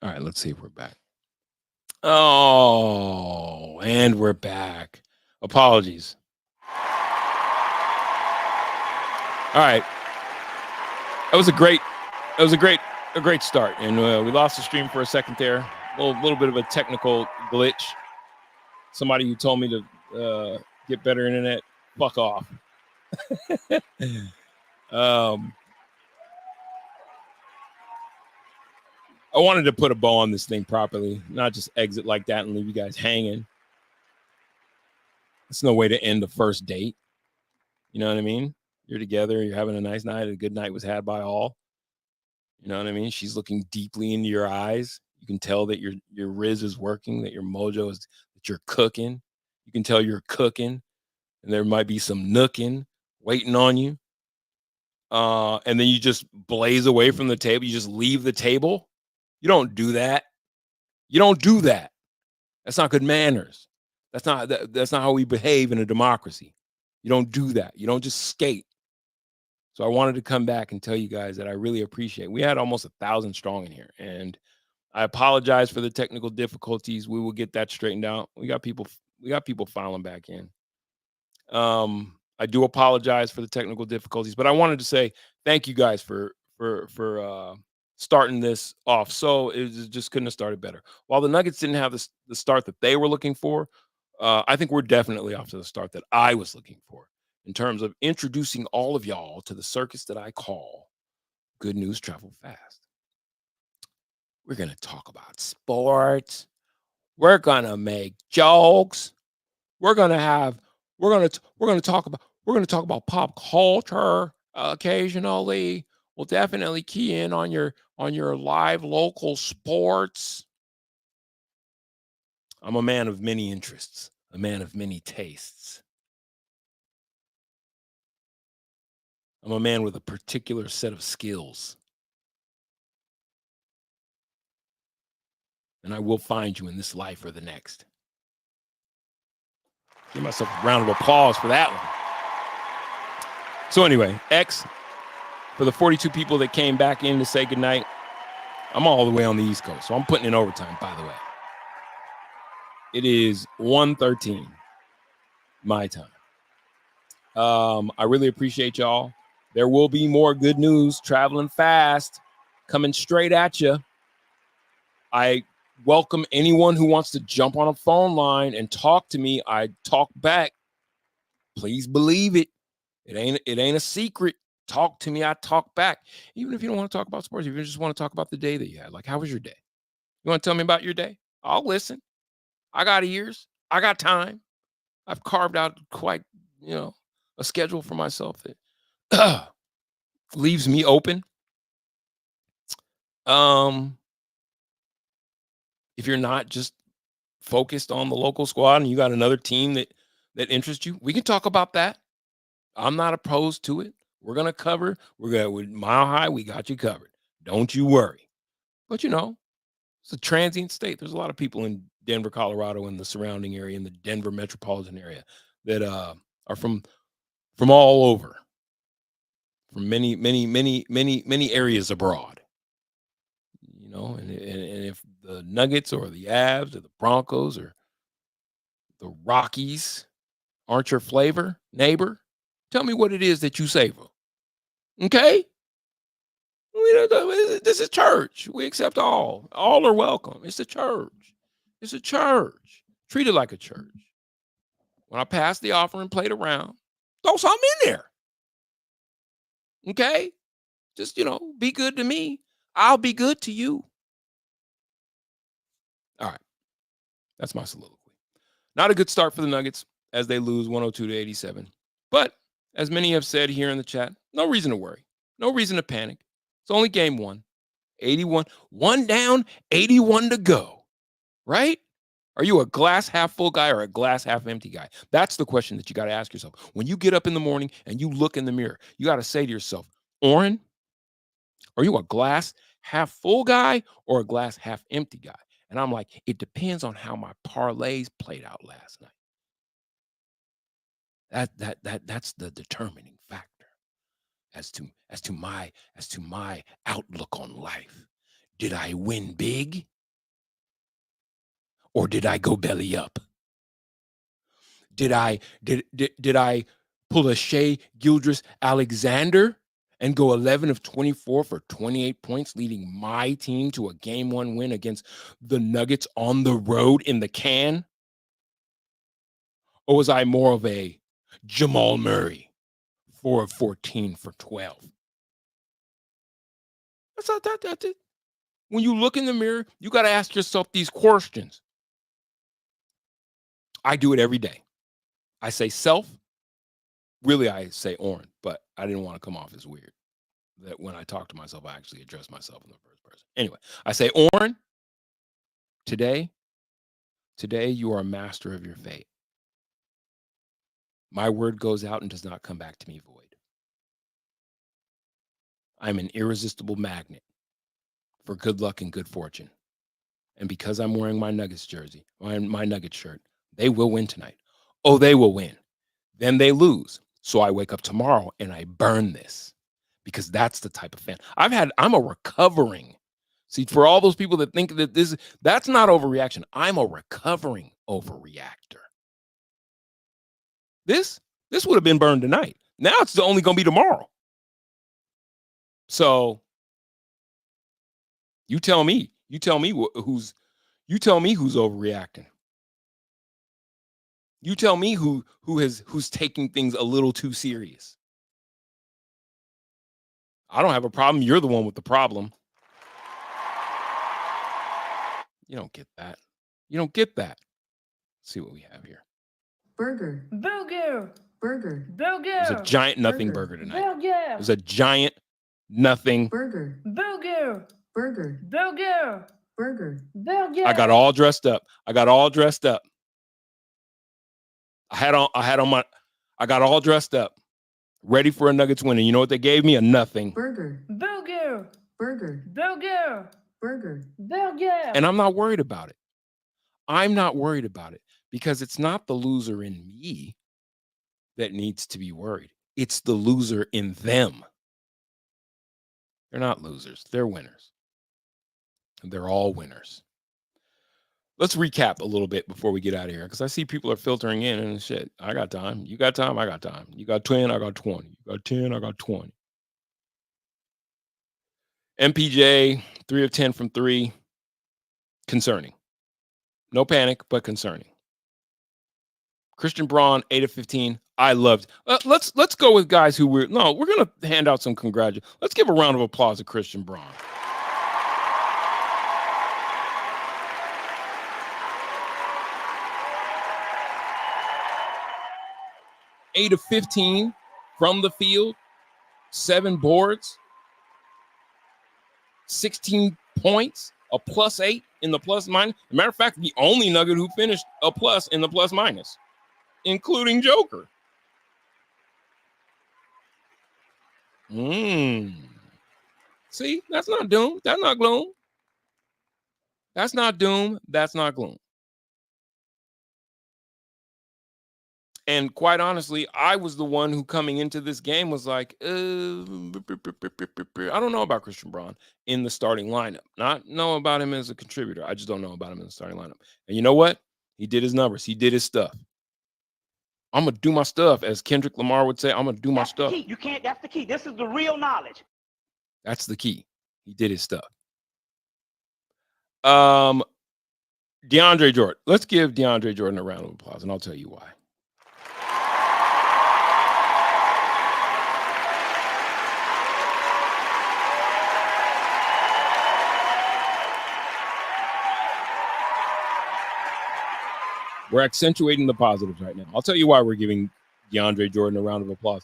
All right, let's see if we're back. Oh, and we're back. Apologies. All right. That was a great that was a great start. And we lost the stream for a second there. Little bit of a technical glitch. Somebody who told me to get better internet, fuck off. I wanted to put a bow on this thing properly, not just exit like that and leave you guys hanging. It's no way to end the first date. You know what I mean? You're together, you're having a nice night, a good night was had by all. You know what I mean? She's looking deeply into your eyes. You can tell that your riz is working, that your mojo is that you're cooking. You can tell you're cooking, and there might be some nooking waiting on you. And then you just blaze away from the table. You just leave the table. You don't do that. You don't do that. That's not good manners. That's not how we behave in a democracy. You don't do that. You don't just skate. So I wanted to come back and tell you guys that I really appreciate. We had almost 1,000 strong in here, and I apologize for the technical difficulties. We will get that straightened out. We got people filing back in. I do apologize for the technical difficulties, but I wanted to say thank you guys for starting this off. So just couldn't have started better. While the Nuggets didn't have the start that they were looking for, I think we're definitely off to the start that I was looking for in terms of introducing all of y'all to the circus that I call Good News Travel Fast. We're going to talk about sports. We're going to make jokes. We're going to talk about pop culture occasionally. We'll definitely key in on your live local sports. I'm a man of many interests, a man of many tastes. I'm a man with a particular set of skills. And I will find you in this life or the next. Give myself a round of applause for that one. So anyway, X, for the 42 people that came back in to say goodnight, I'm all the way on the East Coast, so I'm putting in overtime, by the way. It is 1:13 my time. I really appreciate y'all. There will be more good news traveling fast coming straight at you. I welcome anyone who wants to jump on a phone line and talk to me. I talk back. Please believe it. It ain't a secret. Talk to me. I talk back. Even if you don't want to talk about sports, if you just want to talk about the day that you had, like, how was your day? You want to tell me about your day? I'll listen. I got ears. I got time. I've carved out quite, a schedule for myself that leaves me open. If you're not just focused on the local squad and you got another team that interests you, we can talk about that. I'm not opposed to it. We're gonna cover. With Mile High. We got you covered. Don't you worry. But it's a transient state. There's a lot of people in Denver, Colorado, and the surrounding area, in the Denver metropolitan area, that are from all over, from many areas abroad. And if the Nuggets or the Avs or the Broncos or the Rockies aren't your flavor, neighbor, tell me what it is that you savor. Okay? This is church. We accept all. All are welcome. It's a church. It's a church. Treat it like a church. When I pass the offering plate around, throw something in there. Okay? Just, be good to me. I'll be good to you. All right. That's my soliloquy. Not a good start for the Nuggets as they lose 102-87. But as many have said here in the chat, no reason to worry. No reason to panic. It's only game one. 81. One down, 81 to go. Right? Are you a glass half full guy or a glass half empty guy? That's the question that you got to ask yourself. When you get up in the morning and you look in the mirror, you got to say to yourself, Oren, are you a glass half full guy or a glass half empty guy? And I'm like, it depends on how my parlays played out last night. That's the determining factor as to my outlook on life. Did I win big Or did I go belly up? Did I pull a Shea Gilgeous-Alexander and go 11 of 24 for 28 points, leading my team to a Game 1 win against the Nuggets on the road in the can? Or was I more of a Jamal Murray, 4 of 14 for 12? That's it. When you look in the mirror, you got to ask yourself these questions. I do it every day. I say self. Really, I say Oren, but I didn't want to come off as weird. That when I talk to myself, I actually address myself in the first person. Anyway, I say, Oren, today you are a master of your fate. My word goes out and does not come back to me void. I'm an irresistible magnet for good luck and good fortune. And because I'm wearing my Nuggets jersey, my Nuggets shirt, they will win tonight. Oh, they will win. Then they lose. So I wake up tomorrow and I burn this, because that's the type of fan I'm a recovering. See, for all those people that think that that's not overreaction, I'm a recovering overreactor. This would have been burned tonight. Now it's only going to be tomorrow. So you tell me who's overreacting. You tell me who's taking things a little too serious. I don't have a problem. You're the one with the problem. You don't get that. You don't get that. Let's see what we have here. Burger. Burger. Burger. Burger. It was a giant nothing burger tonight. Burger. It was a giant nothing Burger. Burger. Burger. Burger. Burger. Burger. I got all dressed up. I got all dressed up. I got all dressed up, ready for a Nuggets win. And you know what they gave me? A nothing. Burger. Burger. Burger. Burger. Burger. Burger. And I'm not worried about it. I'm not worried about it, because it's not the loser in me that needs to be worried. It's the loser in them. They're not losers. They're winners. They're all winners. Let's recap a little bit before we get out of here, because I see people are filtering in and shit. I got time. You got time? I got time. You got 10? I got 20. You got 10? I got 20. MPJ, 3 of 10 from 3. Concerning. No panic, but concerning. Christian Braun, 8 of 15. I loved. Let's go with guys who we're going to hand out some congratulations. Let's give a round of applause to Christian Braun. Eight of 15 from the field, 7 boards, 16 points, a +8 in the plus minus. As a matter of fact, the only Nugget who finished a plus in the plus minus, including Joker. See, that's not doom. That's not gloom. That's not doom. That's not gloom. And quite honestly, I was the one who coming into this game was like, I don't know about Christian Braun in the starting lineup. Not know about him as a contributor. I just don't know about him in the starting lineup. And you know what? He did his numbers. He did his stuff. I'm going to do my stuff. As Kendrick Lamar would say, I'm going to do my stuff. You can't, that's the key. This is the real knowledge. That's the key. He did his stuff. DeAndre Jordan. Let's give DeAndre Jordan a round of applause, and I'll tell you why. We're accentuating the positives right now. I'll tell you why we're giving DeAndre Jordan a round of applause.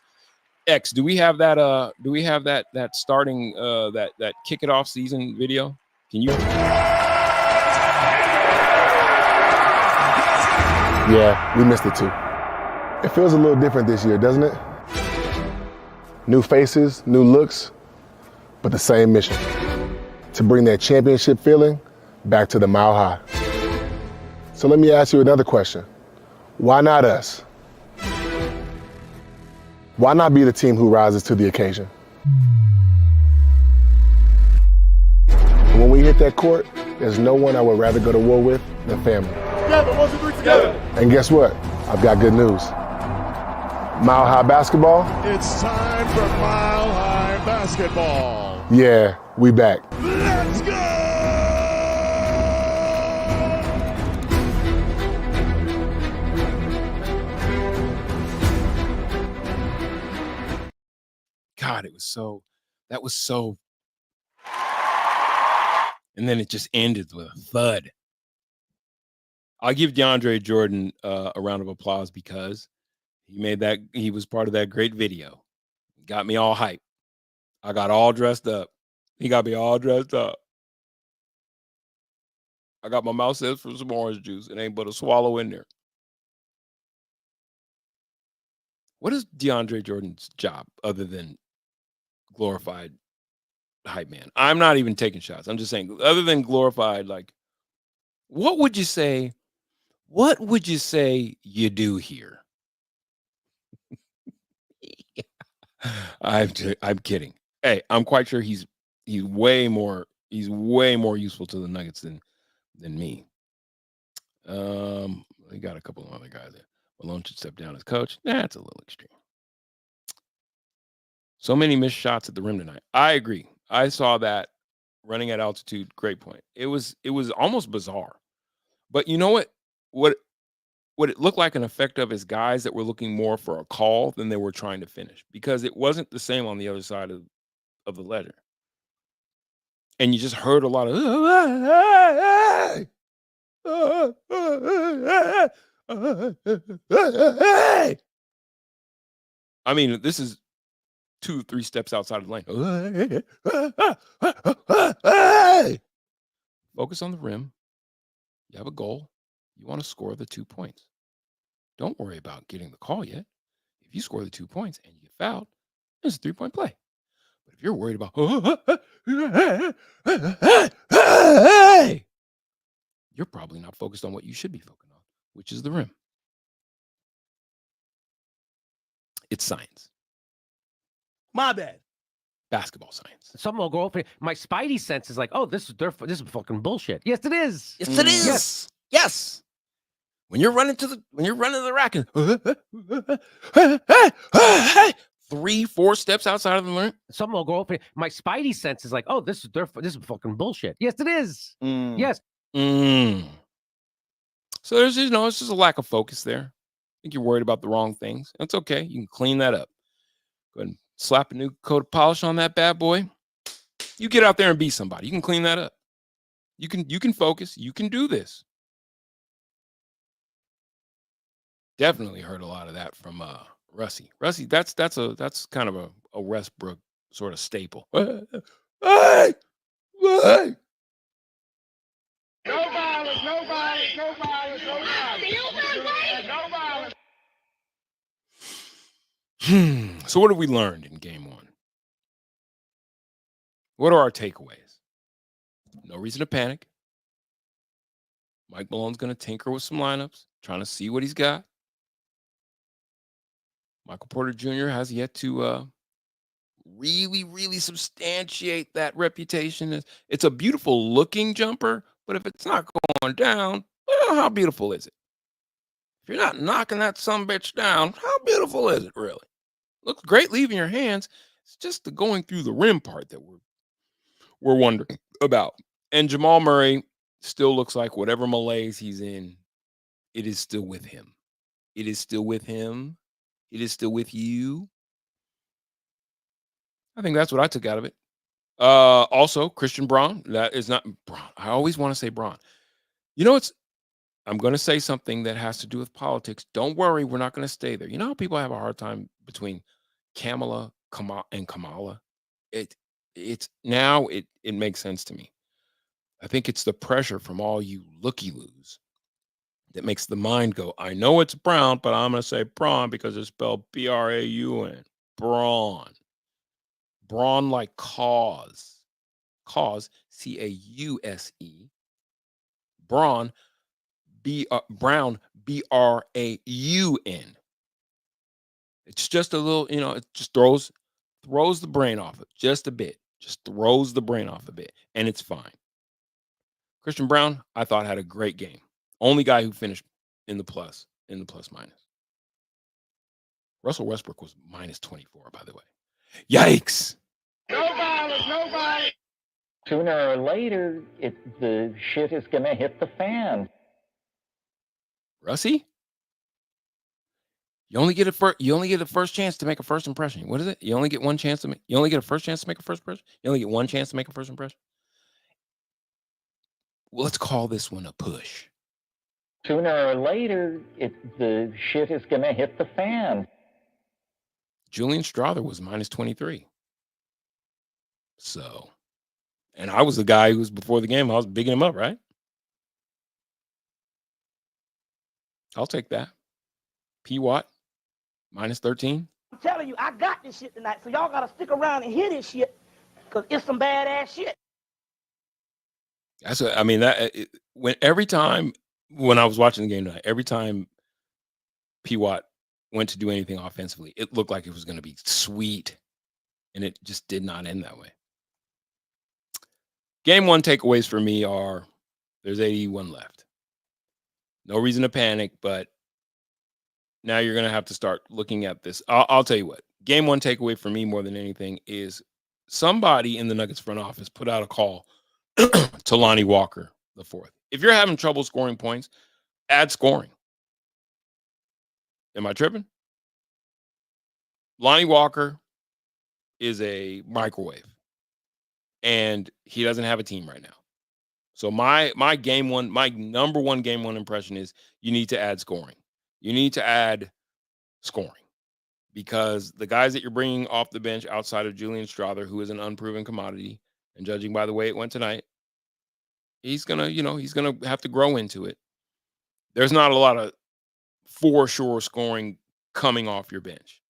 X, do we have that? Do we have that starting that kick it off season video? Can you? Yeah, we missed it too. It feels a little different this year, doesn't it? New faces, new looks, but the same mission: to bring that championship feeling back to the Mile High. So let me ask you another question. Why not us? Why not be the team who rises to the occasion? And when we hit that court, there's no one I would rather go to war with than family. together. 1, 2, 3 together. And guess what? I've got good news. Mile High Basketball? It's time for Mile High Basketball. Yeah, we back. Let's go! God, that was so. And then it just ended with a thud. I'll give DeAndre Jordan a round of applause because he was part of that great video. Got me all hyped. I got all dressed up. He got me all dressed up. I got my mouth set for some orange juice. It ain't but a swallow in there. What is DeAndre Jordan's job other than glorified hype man? I'm not even taking shots. I'm just saying, other than glorified, like, what would you say? What would you say you do here? I'm kidding. Hey, I'm quite sure he's way more useful to the Nuggets than me. We got a couple of other guys there. Malone should step down as coach. That's a little extreme. So many missed shots at the rim tonight. I agree. I saw that running at altitude. Great point. It was almost bizarre. But you know what it looked like an effect of is guys that were looking more for a call than they were trying to finish, because it wasn't the same on the other side of the ledger. And you just heard a lot of I mean, this is 2-3 steps outside of the lane. Focus on the rim. You have a goal. You want to score the 2 points. Don't worry about getting the call yet. If you score the 2 points and you get fouled, it's a 3-point play. But if you're worried about, you're probably not focused on what you should be focused on, which is the rim. It's science. My bad. Basketball science. Someone will go open. My spidey sense is like, oh, this is fucking bullshit. Yes, it is. Yes, it is. Yes. When you're running to the rack and 3-4 steps outside of the line, someone will go open. My spidey sense is like, oh, this is fucking bullshit. Yes, it is. Yes. So there's it's just a lack of focus there. I think you're worried about the wrong things. That's okay. You can clean that up. Go ahead and slap a new coat of polish on that bad boy. You get out there and be somebody. You can clean that up. You can focus. You can do this. Definitely heard a lot of that from Russie. Russie, that's kind of a Westbrook sort of staple. Hey! No violence, no violence, no violence, no violence. No violence. So what have we learned in game one? What are our takeaways? No reason to panic. Mike Malone's going to tinker with some lineups, trying to see what he's got. Michael Porter Jr. has yet to really substantiate that reputation. It's a beautiful looking jumper, but if it's not going down, well, how beautiful is it? If you're not knocking that sumbitch down, how beautiful is it really? Looks great leaving your hands. It's just the going through the rim part that we're wondering about. And Jamal Murray still looks like whatever malaise he's in, it is still with him. It is still with him. It is still with you. I think that's what I took out of it. Also, Christian Braun. That is not Braun. I always want to say Braun. I'm going to say something that has to do with politics. Don't worry, we're not going to stay there. You know how people have a hard time between Kamala and Kamala? It makes sense to me. I think it's the pressure from all you looky-loos that makes the mind go, I know it's Brown, but I'm going to say Braun because it's spelled Braun. Braun. Braun like cause. Cause, C-A-U-S-E. Braun, Brown, B-R-A-U-N. It's just a little, it just throws the brain off it just a bit. Just throws the brain off a bit, and it's fine. Christian Braun, I thought, had a great game. Only guy who finished in the plus minus. Russell Westbrook was minus 24, by the way. Yikes. No violence, no violence. Sooner or later, the shit is going to hit the fan. Russie? You only get a first chance to make a first impression. What is it? You only get one chance to make. You only get a first chance to make a first impression. You only get one chance to make a first impression. Well, let's call this one a push. Sooner or later, the shit is going to hit the fan. Julian Strawther was minus 23. So, and I was the guy who was before the game. I was bigging him up, right? I'll take that. P. Watt, minus 13. I'm telling you, I got this shit tonight, so y'all gotta stick around and hear this shit, because it's some badass shit. That's what I mean. Every time when I was watching the game tonight, every time P. Watt went to do anything offensively, it looked like it was going to be sweet, and it just did not end that way. Game one takeaways for me are there's 81 left. No reason to panic, but now you're going to have to start looking at this. I'll tell you what. Game one takeaway for me more than anything is somebody in the Nuggets front office put out a call to Lonnie Walker the fourth. If you're having trouble scoring points, add scoring. Am I tripping? Lonnie Walker is a microwave, and he doesn't have a team right now. So my number one game one impression is you need to add scoring. You need to add scoring because the guys that you're bringing off the bench outside of Julian Strawther, who is an unproven commodity, and judging by the way it went tonight, he's gonna have to grow into it. There's not a lot of for sure scoring coming off your bench.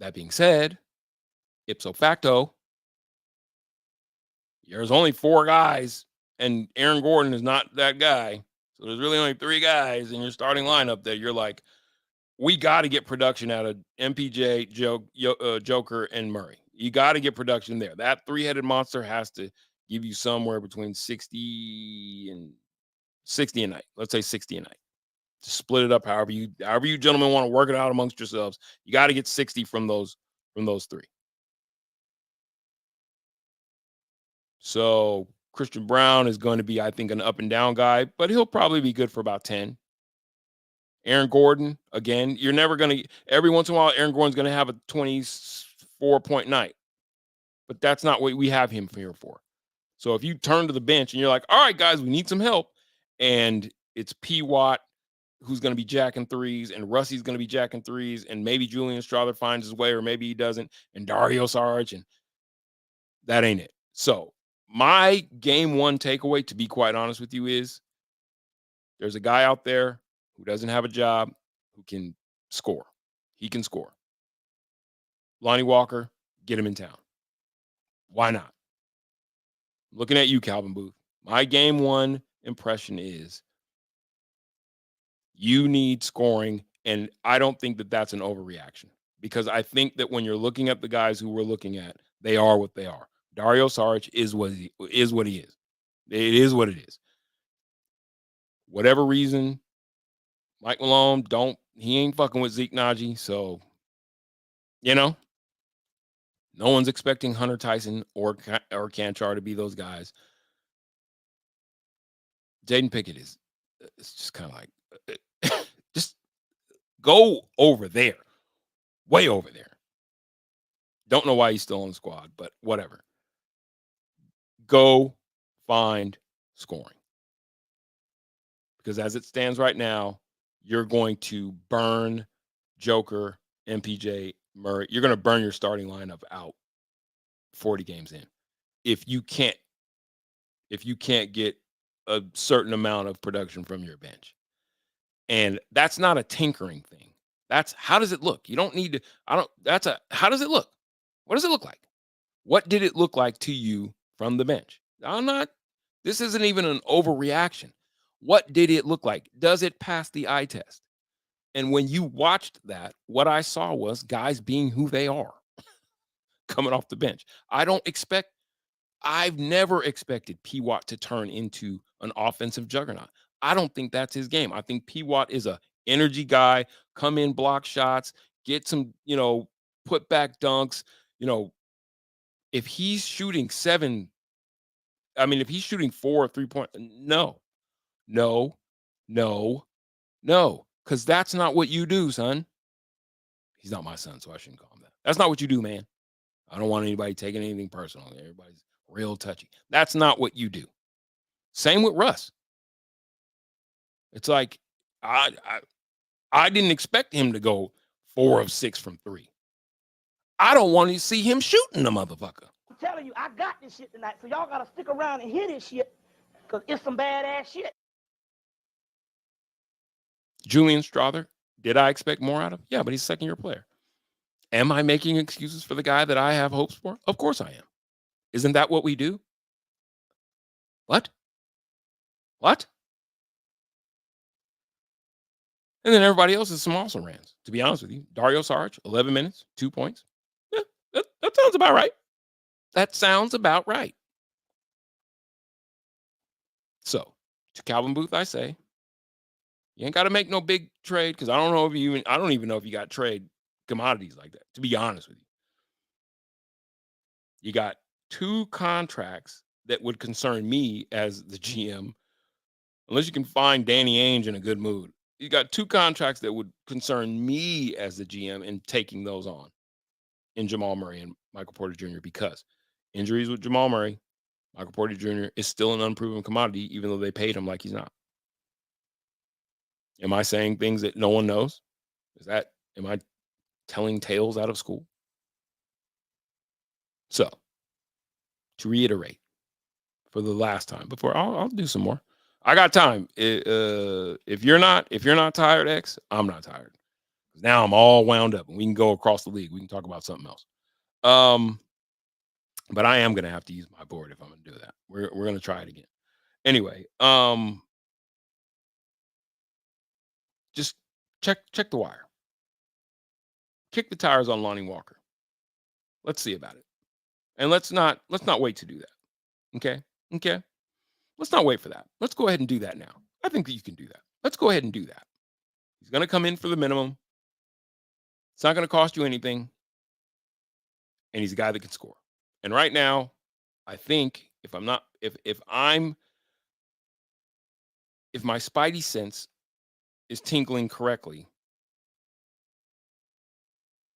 That being said, ipso facto, there's only 4 guys, and Aaron Gordon is not that guy. So there's really only 3 guys in your starting lineup that you're like, we got to get production out of MPJ, Joker, and Murray. You got to get production there. That 3-headed monster has to give you somewhere between 60 a night. Let's say 60 a night. Just split it up however you gentlemen want to work it out amongst yourselves. You got to get 60 from those 3. So Christian Brown is going to be, I think, an up and down guy, but he'll probably be good for about 10. Aaron Gordon, again, you're never going to, every once in a while, Aaron Gordon's going to have a 24-point night, but that's not what we have him here for. So if you turn to the bench and you're like, all right, guys, we need some help, and it's P. Watt who's going to be jacking threes, and Russie's going to be jacking threes, and maybe Julian Strawther finds his way, or maybe he doesn't, and Dario Saric, and that ain't it. So my game one takeaway, to be quite honest with you, is there's a guy out there who doesn't have a job who can score. He can score. Lonnie Walker, get him in town. Why not? Looking at you, Calvin Booth. My game one impression is you need scoring, and I don't think that that's an overreaction, because I think that when you're looking at the guys who we're looking at, they are what they are. Dario Saric is what he is. It is what it is. Whatever reason, Mike Malone he ain't fucking with Zeke Naji, so no one's expecting Hunter Tyson or Canchar to be those guys. Jaden Pickett it's just kind of like just go over there, way over there. Don't know why he's still on the squad, but whatever. Go find scoring. Because as it stands right now, you're going to burn Joker, MPJ, Murray. You're going to burn your starting lineup out 40 games in. If you can't get a certain amount of production from your bench. And that's not a tinkering thing. That's how does it look? You don't need to, how does it look? What does it look like? What did it look like to you from the bench? This isn't even an overreaction. What did it look like? Does it pass the eye test? And when you watched that, what I saw was guys being who they are coming off the bench. I've never expected P. Watt to turn into an offensive juggernaut. I don't think that's his game. I think P. Watt is a energy guy, come in, block shots, get some, put back dunks. If he's shooting if he's shooting 4 3-point, no, because that's not what you do, son. He's not my son, so I shouldn't call him that. That's not what you do, man. I don't want anybody taking anything personal. Everybody's real touchy. That's not what you do. Same with Russ. It's like I didn't expect him to go 4 of 6 from 3. I don't want to see him shooting the motherfucker. I'm telling you, I got this shit tonight, so y'all gotta stick around and hear this shit, because it's some badass shit. Julian Strother, did I expect more out of him? Yeah, but he's a second-year player. Am I making excuses for the guy that I have hopes for? Of course I am. Isn't that what we do? What? And then everybody else is some awesome rants. To be honest with you, Dario Saric, 11 minutes, 2 points. Yeah, that sounds about right. That sounds about right. So, to Calvin Booth, I say, you ain't got to make no big trade, because I don't even know if you got trade commodities like that, to be honest with you. You got 2 contracts that would concern me as the GM, unless you can find Danny Ainge in a good mood. You got 2 contracts that would concern me as the GM in taking those on, in Jamal Murray and Michael Porter Jr., because injuries with Jamal Murray, Michael Porter Jr. is still an unproven commodity, even though they paid him like he's not. Am I saying things that no one knows? Am I telling tales out of school? So, to reiterate for the last time, before I'll do some more. I got time. If you're not tired, X, I'm not tired. Now I'm all wound up, and we can go across the league. We can talk about something else. But I am gonna have to use my board if I'm gonna do that. We're gonna try it again. Anyway, just check the wire. Kick the tires on Lonnie Walker. Let's see about it. And let's not wait to do that. Okay. Let's not wait for that. Let's go ahead and do that now. I think that you can do that. Let's go ahead and do that. He's going to come in for the minimum. It's not going to cost you anything. And he's a guy that can score. And right now, I think if my spidey sense is tingling correctly.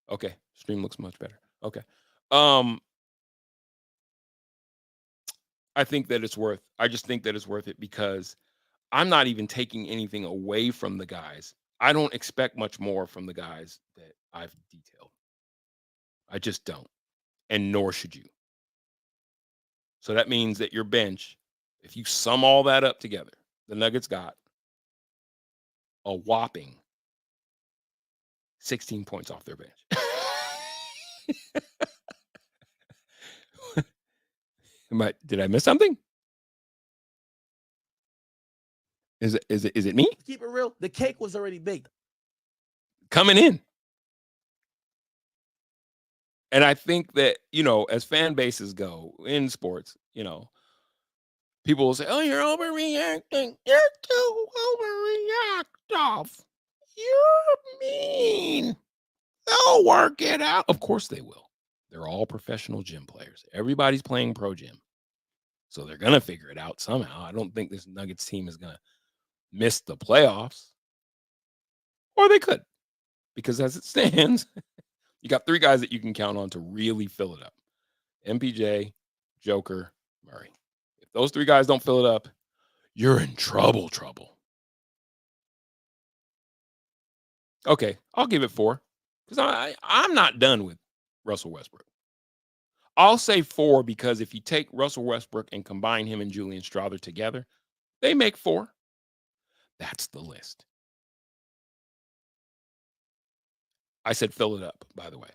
Okay. Stream looks much better. Okay. I just think that it's worth it, because I'm not even taking anything away from the guys. I don't expect much more from the guys that I've detailed. I just don't. And nor should you. So that means that your bench, if you sum all that up together, the Nuggets got a whopping 16 points off their bench. Did I miss something? Is it me? Keep it real. The cake was already baked. Coming in. And I think that, as fan bases go in sports, people will say, oh, you're overreacting. You're too overreactive. You're mean. They'll work it out. Of course they will. They're all professional gym players. Everybody's playing pro gym. So they're going to figure it out somehow. I don't think this Nuggets team is going to miss the playoffs. Or they could. Because as it stands, you got 3 guys that you can count on to really fill it up. MPJ, Joker, Murray. If those 3 guys don't fill it up, you're in trouble. Okay, I'll give it 4. Because I'm not done with Russell Westbrook. I'll say 4 because if you take Russell Westbrook and combine him and Julian Strother together, they make 4. That's the list. I said fill it up, by the way.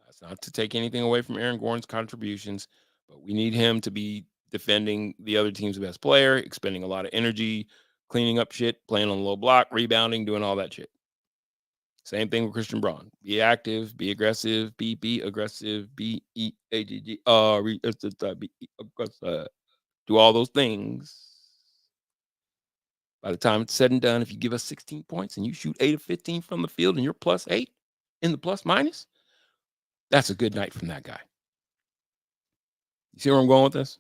That's not to take anything away from Aaron Gordon's contributions, but we need him to be defending the other team's best player, expending a lot of energy, cleaning up shit, playing on the low block, rebounding, doing all that shit. Same thing with Christian Braun. Be active, be aggressive, be aggressive, be aggressive. Do all those things. By the time it's said and done, if you give us 16 points and you shoot 8 of 15 from the field and you're +8 in the plus minus, that's a good night from that guy. You see where I'm going with this?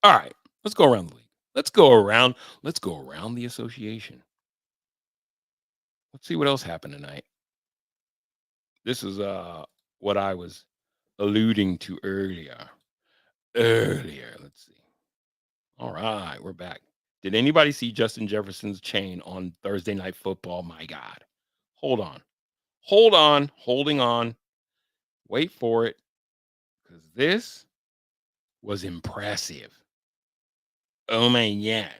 All right, let's go around the league. Let's go around the association. Let's see what else happened tonight. This is what I was alluding to earlier. Let's see. All right, we're back. Did anybody see Justin Jefferson's chain on Thursday Night Football? My God. Hold on. Holding on. Wait for it. Because this was impressive. Oh my God.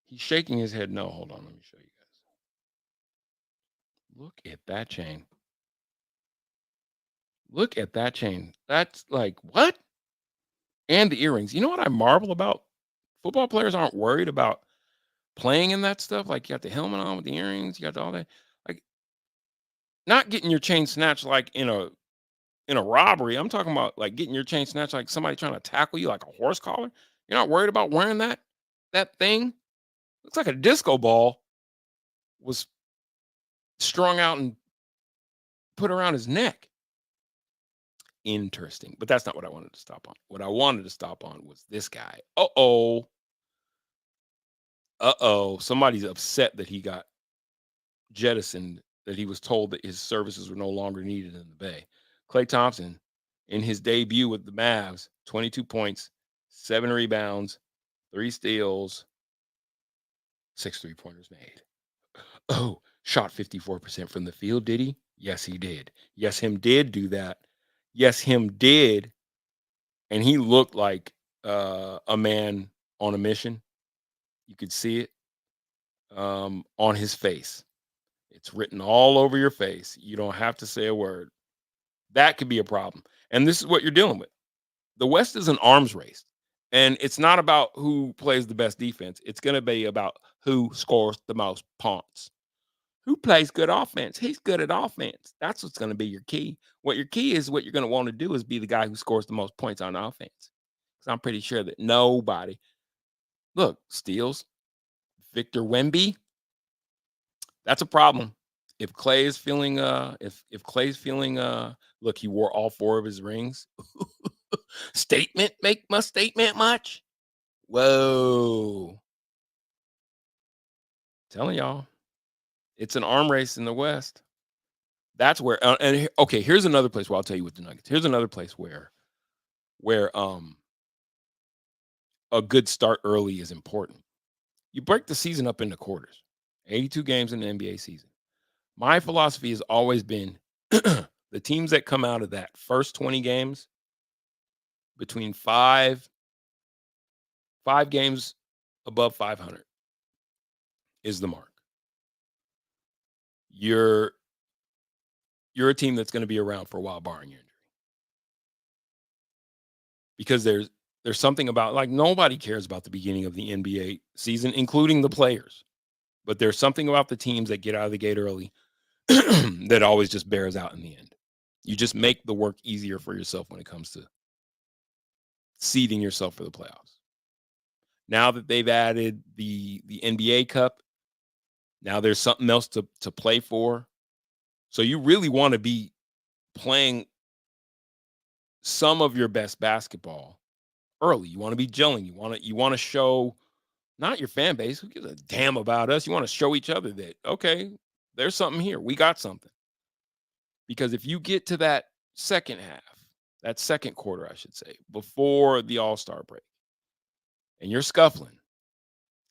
He's shaking his head. No, hold on. Let me show you guys. Look at that chain. Look at that chain. That's like, what? And the earrings. You know what I marvel about? Football players aren't worried about playing in that stuff. Like, you got the helmet on with the earrings. You got all that. Like, not getting your chain snatched like in a robbery. I'm talking about like getting your chain snatched like somebody trying to tackle you like a horse collar. You're not worried about wearing that thing. Looks like a disco ball was strung out and put around his neck. Interesting. But that's not what I wanted to stop on. What I wanted to stop on was this guy. Somebody's upset that he got jettisoned, that he was told that his services were no longer needed in the Bay. Klay Thompson, in his debut with the Mavs, 22 points, 7 rebounds, 3 steals, 6 3-pointers made. Oh, shot 54% from the field, did he? Yes, he did. Yes, him did do that. Yes, him did. And he looked like a man on a mission. You could see it on his face. It's written all over your face. You don't have to say a word. That could be a problem. And this is what you're dealing with. The West is an arms race. And it's not about who plays the best defense. It's going to be about who scores the most points. Who plays good offense? He's good at offense. That's what's going to be your key. What your key is, what you're going to want to do is be the guy who scores the most points on offense. Because I'm pretty sure that nobody, look, steals, Victor Wemby, that's a problem. If Clay is feeling, if Clay's feeling, look, he wore all 4 of his rings. Statement, make my statement much? Whoa. Telling y'all, it's an arm race in the West. That's where, okay, here's another place where I'll tell you with the Nuggets. Here's another place where a good start early is important. You break the season up into quarters. 82 games in the NBA season. My philosophy has always been the teams that come out of that first 20 games, between 5 games above 500 is the mark. You're a team that's going to be around for a while, barring your injury. Because there's something about, like, nobody cares about the beginning of the NBA season, including the players. But there's something about the teams that get out of the gate early that always just bears out in the end. You just make the work easier for yourself when it comes to seeding yourself for the playoffs. Now that they've added the NBA Cup, now there's something else to play for. So you really want to be playing some of your best basketball early. You want to be gelling. You want to show not your fan base, who gives a damn about us. You want to show each other that, okay, there's something here. We got something. Because if you get to that second half, that second quarter, I should say, before the All-Star break, and you're scuffling,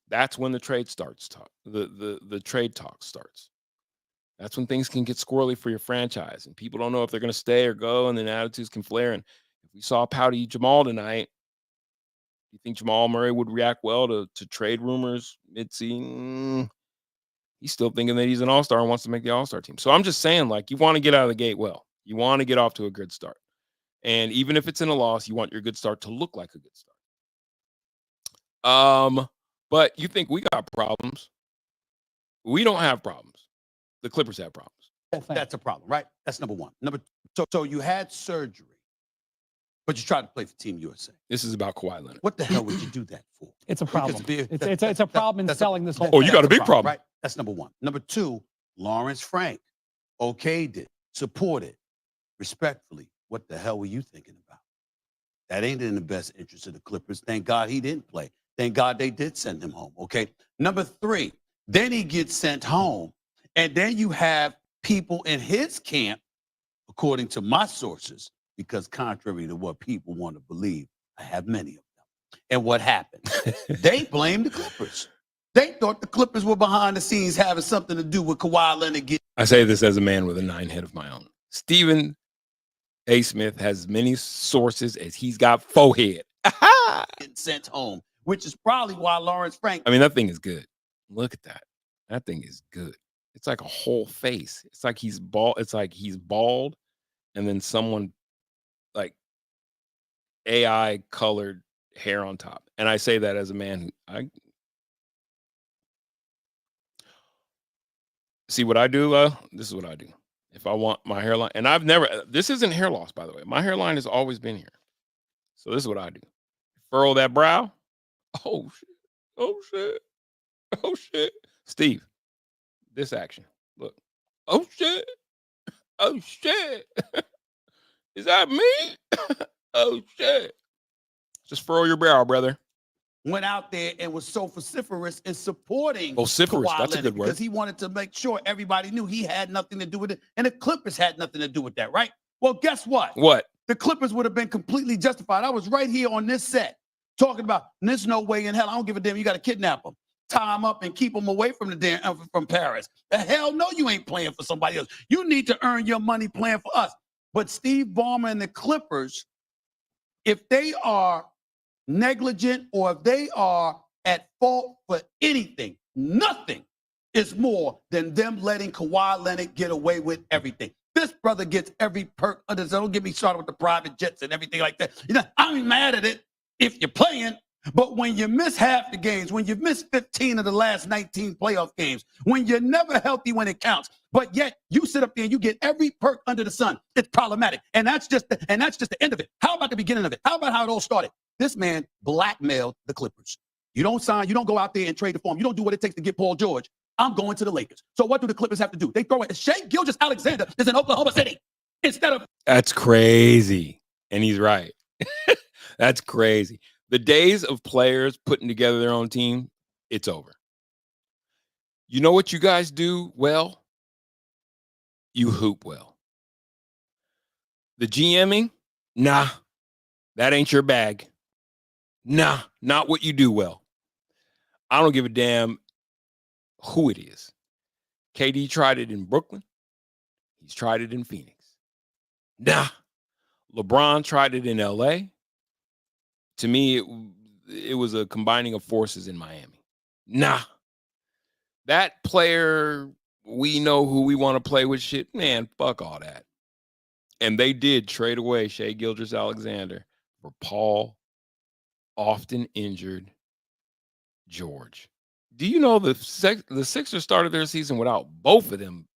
that's when the trade starts. The trade talk starts. That's when things can get squirrely for your franchise, and people don't know if they're going to stay or go, and then attitudes can flare. And if we saw pouty Jamal tonight, you think Jamal Murray would react well to trade rumors mid-season? He's still thinking that he's an all-star and wants to make the all-star team. So I'm just saying, like, you want to get out of the gate well. You want to get off to a good start. And even if it's in a loss, you want your good start to look like a good start. But you think we got problems. We don't have problems. The Clippers have problems. That's a problem, right? That's number one. So you had surgery. but you tried to play for Team USA. This is about Kawhi Leonard. What the hell would you do that for? It's a problem. Because It's a problem in selling this whole. Oh, you got a big problem. right? That's number one. Number two, Lawrence Frank okayed it, supported, respectfully. What the hell were you thinking about? That ain't in the best interest of the Clippers. Thank God he didn't play. Thank God they did send him home, okay? Number three, then he gets sent home, and then you have people in his camp, according to my sources, because contrary to what people want to believe, I have many of them. And what happened? They blamed the Clippers. They thought the Clippers were behind the scenes having something to do with Kawhi Leonard getting. I say this as a man with a 9 head of my own. Stephen A. Smith has as many sources as he's got forehead. Getting sent home, which is probably why Lawrence Frank. I mean, that thing is good. Look at that. That thing is good. It's like a whole face. It's like he's bald. It's like he's bald, and then someone like AI colored hair on top. And I say that as a man who I see what I do. This is what I do. If I want my hairline, and I've never, this isn't hair loss, by the way. My hairline has always been here. So this is what I do. Furrow that brow. Oh, shit. Oh, shit. Oh, shit. Steve, this action. Look. Oh, shit. Oh, shit. Is that me? Oh, shit. Just furrow your brow, brother. Went out there and was so vociferous in supporting Vociferous, Kawhi that's a Leonard good word. because he wanted to make sure everybody knew he had nothing to do with it, and the Clippers had nothing to do with that, right? Well, guess what? What? The Clippers would have been completely justified. I was right here on this set talking about there's no way in hell. I don't give a damn. You got to kidnap him, tie him up, and keep him away from the damn from Paris. The hell no, you ain't playing for somebody else. You need to earn your money playing for us. But Steve Ballmer and the Clippers, if they are negligent or if they are at fault for anything, nothing is more than them letting Kawhi Leonard get away with everything. This brother gets every perk. Don't get me started with the private jets and everything like that. You know, I'm mad at it if you're playing, but when you miss half the games, when you've missed 15 of the last 19 playoff games, when you're never healthy when it counts, but yet you sit up there and you get every perk under the sun, it's problematic. And that's just the end of it. How about the beginning of it? How about how it all started? This man blackmailed the Clippers. You don't sign, you don't go out there and trade the form. You don't do what it takes to get Paul George. I'm going to the Lakers. So what do the Clippers have to do? They throw it. Shea Gilgeous-Alexander is in Oklahoma City instead of. That's crazy. And he's right. That's crazy. The days of players putting together their own team, it's over. You know what you guys do well? You hoop well. The GMing? Nah, that ain't your bag. Nah, not what you do well. I don't give a damn who it is. KD tried it in Brooklyn. He's tried it in Phoenix. Nah. LeBron tried it in LA. To me, it was a combining of forces in Miami. Nah. That player, we know who we want to play with shit. Man, fuck all that. And they did trade away Shea Gilgeous-Alexander for Paul, often injured George. Do you know the Sixers started their season without both of them?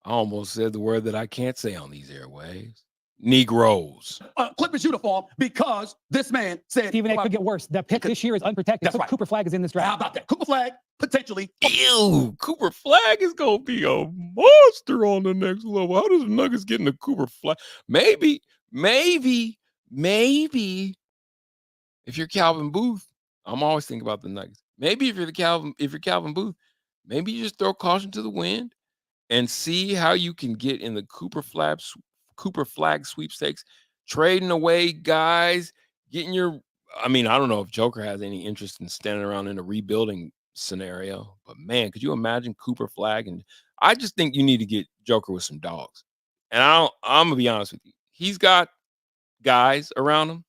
I almost said the word that I can't say on these airwaves. Negroes. Clippers uniform because this man said. Stephen A. could get worse. The pick this year is unprotected. That's right. Cooper Flag is in this draft. How about that? Cooper Flag, potentially. Ew, Cooper Flag is going to be a monster on the next level. How does the Nuggets get into Cooper Flag? Maybe, if you're Calvin Booth, I'm always thinking about the Nuggets. Maybe if you're Calvin Booth, maybe you just throw caution to the wind and see how you can get in the Cooper Flag sweepstakes, trading away guys, getting your. I mean, I don't know if Joker has any interest in standing around in a rebuilding scenario, but man, could you imagine Cooper Flag? And I just think you need to get Joker with some dogs. And I'm gonna be honest with you, he's got guys around him,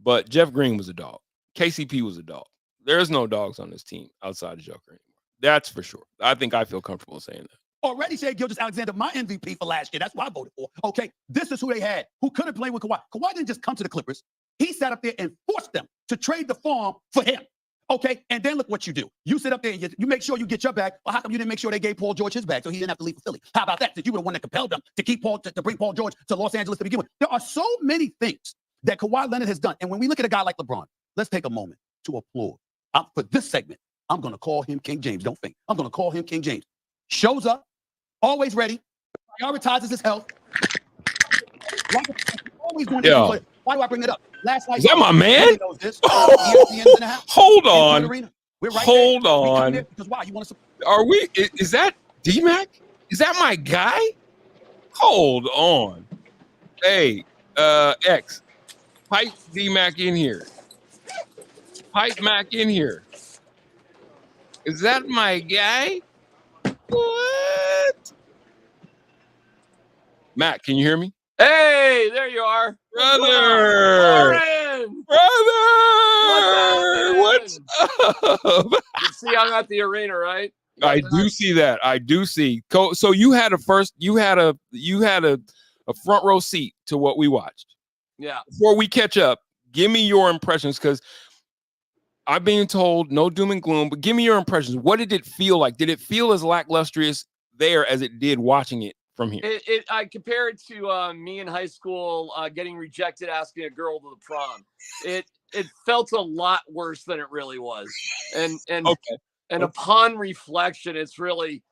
but Jeff Green was a dog. KCP was a dog. There's no dogs on this team outside of Joker anymore. That's for sure. I think I feel comfortable saying that. Already Shea Gilgeous-Alexander, my MVP for last year. That's what I voted for. Okay, this is who they had, who couldn't play with Kawhi. Kawhi didn't just come to the Clippers. He sat up there and forced them to trade the farm for him. Okay, and then look what you do. You sit up there and you make sure you get your bag. Well, how come you didn't make sure they gave Paul George his bag so he didn't have to leave for Philly? How about that? That you were the one that compelled them to keep to bring Paul George to Los Angeles to begin with. There are so many things that Kawhi Leonard has done. And when we look at a guy like LeBron, let's take a moment to applaud. For this segment, I'm going to call him King James. Don't think. I'm going to call him King James. Shows up, always ready, prioritizes his health. Always doing it. Why do I bring it up? Last night, is that my man? Hold on. We're right Hold there. on. Because why? You want to? Are we? Is that D-Mac? Is that my guy? Hold on. Hey, X, pipe D-Mac in here. Pipe Mac in here. Is that my guy? What? Mac, can you hear me? Hey, there you are. Brother! What's up? You see, I'm at the arena, right? I do see that. I do see. So you had a front row seat to what we watched. Yeah. Before we catch up, give me your impressions, because I've been told no doom and gloom, but give me your impressions. What did it feel like? Did it feel as lacklustrous there as it did watching it from here? I compare it to me in high school getting rejected, asking a girl to the prom. It felt a lot worse than it really was. And upon reflection, it's really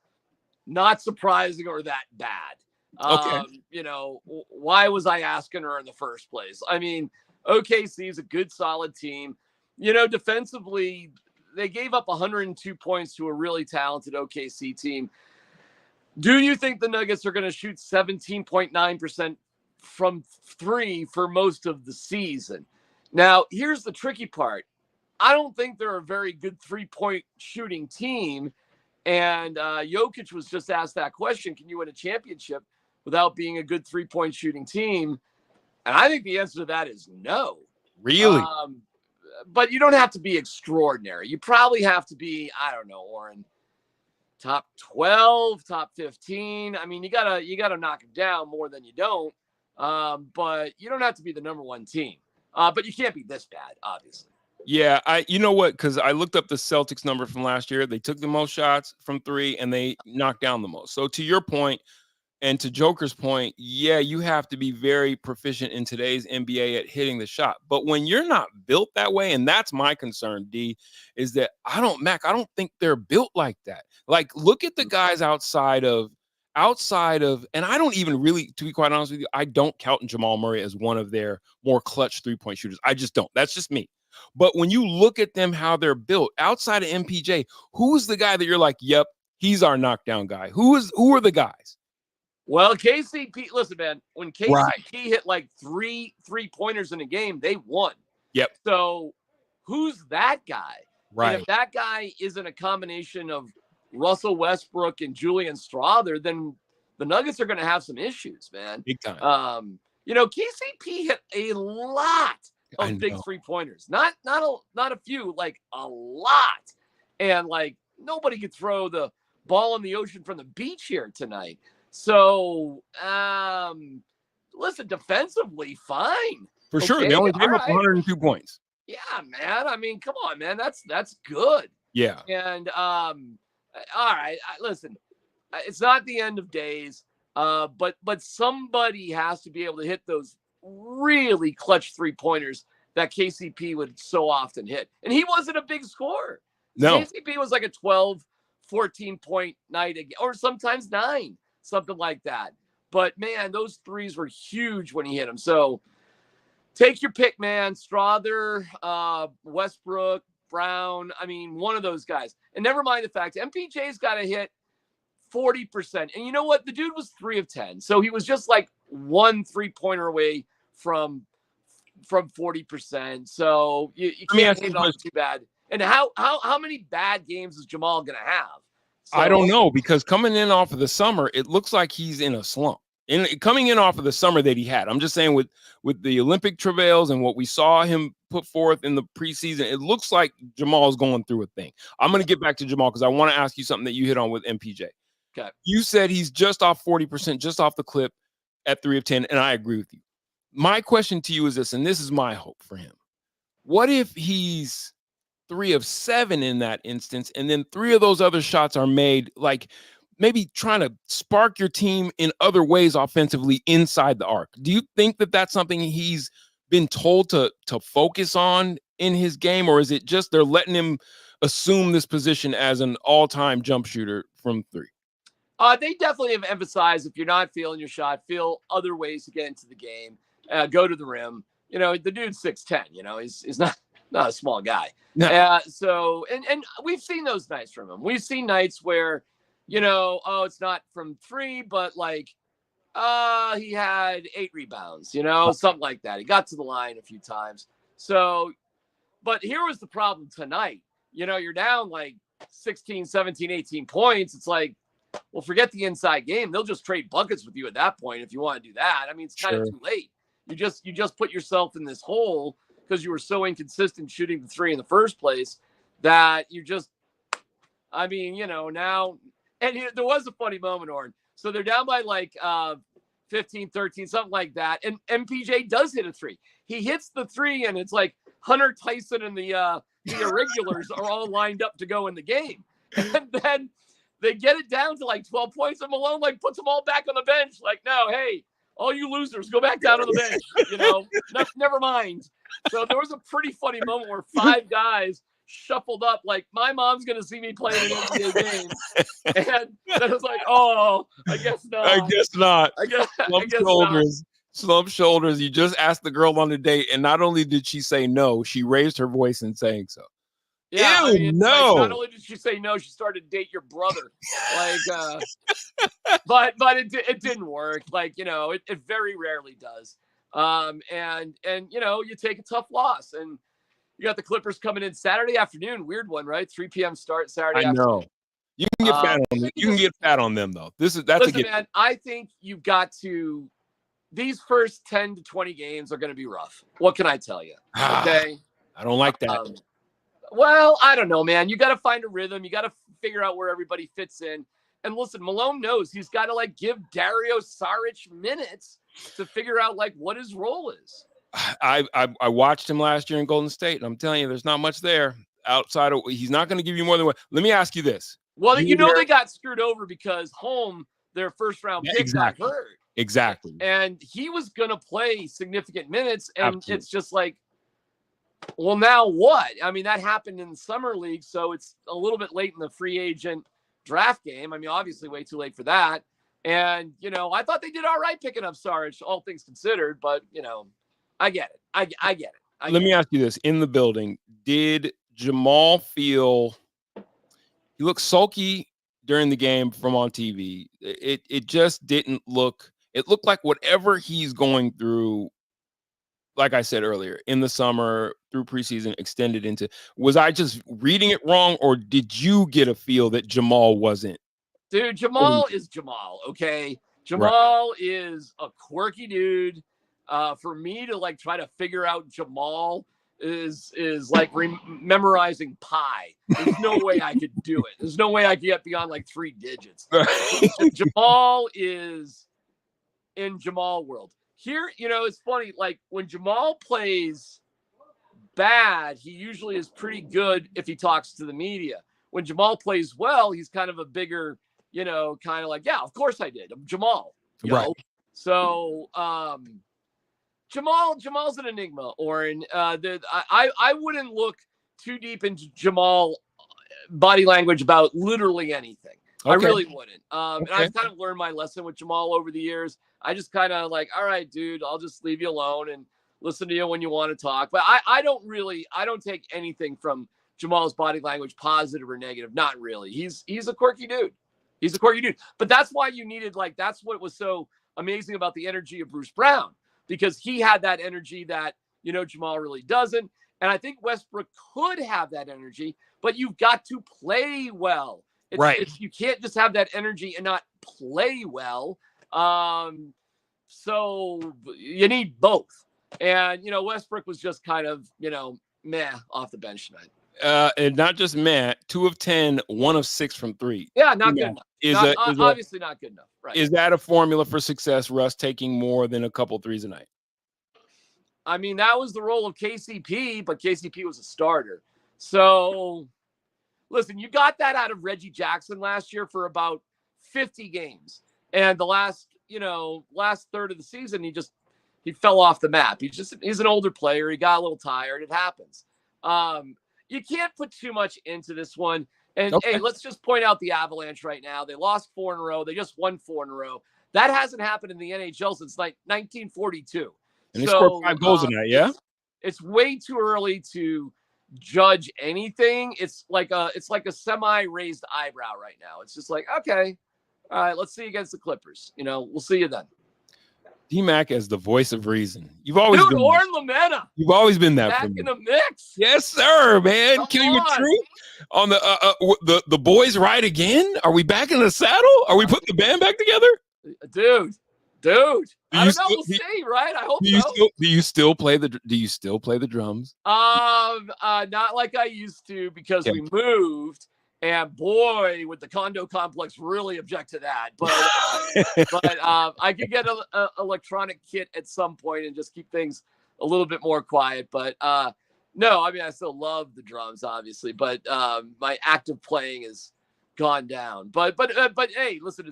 not surprising or that bad. You know, why was I asking her in the first place? I mean, OKC is a good, solid team. You know, defensively, they gave up 102 points to a really talented OKC team. Do you think the Nuggets are going to shoot 17.9% from three for most of the season? Now, here's the tricky part. I don't think they're a very good three-point shooting team. And Jokic was just asked that question, can you win a championship without being a good three-point shooting team? And I think the answer to that is no. Really? But you don't have to be extraordinary. You probably have to be, I don't know, Oren, top 12, top 15. I mean, you gotta knock them down more than you don't. But you don't have to be the number one team. But you can't be this bad, obviously. Yeah, you know what? Because I looked up the Celtics number from last year. They took the most shots from three and they knocked down the most. So to your point, and to Joker's point, yeah, you have to be very proficient in today's NBA at hitting the shot. But when you're not built that way, and that's my concern, D, is that I don't think they're built like that. Like, look at the guys outside of, and I don't even really, to be quite honest with you, I don't count Jamal Murray as one of their more clutch three-point shooters. I just don't. That's just me. But when you look at them, how they're built, outside of MPJ, who's the guy that you're like, yep, he's our knockdown guy? Who are the guys? Well, KCP, listen, man, when KCP hit like three pointers in a game, they won. Yep. So who's that guy? Right. And if that guy isn't a combination of Russell Westbrook and Julian Strawther, then the Nuggets are going to have some issues, man. Big time. You know, KCP hit a lot of big three-pointers. Not a few, like a lot. And like nobody could throw the ball in the ocean from the beach here tonight. So, listen, defensively, fine. For sure. They only gave up 102 points. Yeah, man. I mean, come on, man. That's good. Yeah. And, all right. Listen, it's not the end of days, but somebody has to be able to hit those really clutch three-pointers that KCP would so often hit. And he wasn't a big scorer. No. KCP was like a 12, 14-point night, or sometimes 9. Something like that. But, man, those threes were huge when he hit them. So take your pick, man. Strawther, Westbrook, Brown. I mean, one of those guys. And never mind the fact MPJ's got to hit 40%. And you know what? The dude was 3 of 10. So he was just like 1 3-pointer away from 40%. So you can't hit on too bad. And how many bad games is Jamal going to have? So, I don't know, because coming in off of the summer, it looks like he's in a slump. Coming in off of the summer that he had, I'm just saying with the Olympic travails and what we saw him put forth in the preseason, it looks like Jamal's going through a thing. I'm going to get back to Jamal because I want to ask you something that you hit on with MPJ. Okay. You said he's just off 40%, just off the clip at 3 of 10, and I agree with you. My question to you is this, and this is my hope for him. What if he's 3 of 7 in that instance. And then 3 of those other shots are made like maybe trying to spark your team in other ways offensively inside the arc. Do you think that that's something he's been told to focus on in his game, or is it just they're letting him assume this position as an all-time jump shooter from 3? They definitely have emphasized if you're not feeling your shot, feel other ways to get into the game, go to the rim. You know, the dude's 6'10", you know, he's not a small guy. No. So we've seen those nights from him. We've seen nights where, you know, it's not from 3, but like, he had 8 rebounds, you know, something like that. He got to the line a few times. So, but here was the problem tonight. You know, you're down like 16, 17, 18 points. It's like, well, forget the inside game. They'll just trade buckets with you at that point if you want to do that. I mean, it's kind of too late. You just put yourself in this hole because you were so inconsistent shooting the 3 in the first place that you just, I mean, you know, now, and there was a funny moment, Orrin. So they're down by like 15, 13, something like that. And MPJ does hit a 3. He hits the 3, and it's like Hunter Tyson and the irregulars are all lined up to go in the game. And then they get it down to like 12 points, and Malone like puts them all back on the bench. Like, no, hey, all you losers, go back down on the bench. You know, never mind. So there was a pretty funny moment where 5 guys shuffled up like, my mom's gonna see me playing an NBA game, and then it's like, oh, I guess not. I guess not. I guess shoulders. Slump shoulders. You just asked the girl on the date, and not only did she say no, she raised her voice in saying so. Yeah, Ew, I mean, no. Like, not only did she say no, she started to date your brother. Like, but it didn't work. Like, you know, it very rarely does. And you know, you take a tough loss, and you got the Clippers coming in Saturday afternoon. Weird one, right? 3 p.m. start Saturday afternoon. I know. You can get fat on them. You can get fat on them though. Listen, man, I think you've got to. These first 10 to 20 games are going to be rough. What can I tell you? Okay. I don't like that. Well, I don't know, man. You got to find a rhythm. You got to figure out where everybody fits in. And listen, Malone knows he's got to like give Dario Saric minutes to figure out like what his role is. I watched him last year in Golden State, and I'm telling you, there's not much there outside of. He's not going to give you more than what. Let me ask you this. Well, you know they got screwed over because Home, their first round pick, got hurt. Exactly. And he was going to play significant minutes, and it's just like, well, now what? I mean, that happened in the summer league, so it's a little bit late in the free agent draft game. I mean, obviously way too late for that. And, you know, I thought they did all right picking up Saric, all things considered, but, you know, I get it. I get it. Let me ask you this. In the building, did Jamal feel he looked sulky during the game from on TV? It just didn't look – it looked like whatever he's going through, like I said earlier, in the summer, through preseason, extended into – was I just reading it wrong, or did you get a feel that Jamal wasn't? Dude, Jamal is Jamal, okay? Jamal is a quirky dude. For me to like try to figure out Jamal is like memorizing pi. There's no way I could do it. There's no way I could get beyond like 3 digits. Jamal is in Jamal world. Here, you know, it's funny. Like when Jamal plays bad, he usually is pretty good if he talks to the media. When Jamal plays well, he's kind of a bigger, you know, kind of like, yeah, of course I did. I'm Jamal. You know? So, Jamal's an enigma, Orrin. I wouldn't look too deep into Jamal body language about literally anything. Okay. I really wouldn't. And I've kind of learned my lesson with Jamal over the years. I just kind of like, all right, dude, I'll just leave you alone and listen to you when you want to talk. But I don't take anything from Jamal's body language, positive or negative. Not really. He's a quirky dude. He's a quirky dude. But that's why you needed, like, that's what was so amazing about the energy of Bruce Brown. Because he had that energy that, you know, Jamal really doesn't. And I think Westbrook could have that energy, but you've got to play well. You can't just have that energy and not play well. So you need both. And, you know, Westbrook was just kind of, you know, meh off the bench tonight. And not just meh, 2 of 10, 1 of 6 from 3. Yeah, not good enough. Obviously not good enough. Right. Is that a formula for success, Russ, taking more than a couple threes a night? I mean, that was the role of KCP, but KCP was a starter. So listen, you got that out of Reggie Jackson last year for about 50 games. And the last third of the season, he fell off the map. He's an older player. He got a little tired. It happens. You can't put too much into this one. And hey, let's just point out the Avalanche right now. They lost 4 in a row. They just won 4 in a row. That hasn't happened in the NHL since like 1942. And they scored 5 goals in that, yeah? It's way too early to judge anything. It's like a semi-raised eyebrow right now. It's just like, okay, all right, let's see against the Clippers. We'll see you then. D-Mac as the voice of reason. You've always been Oren Lametta. You've always been that back for me. in the mix. Yes, sir, man. Come Kill you with on. truth on the boys ride again. Are we back in the saddle? Are we putting the band back together? Dude. I don't know. We'll do- see, right? I hope Do you so. still play the drums? Not like I used to because we moved, and boy, would the condo complex really object to that. But I could get a electronic kit at some point and just keep things a little bit more quiet. But no, I mean I still love the drums, obviously, but my active playing has gone down. But hey, listen,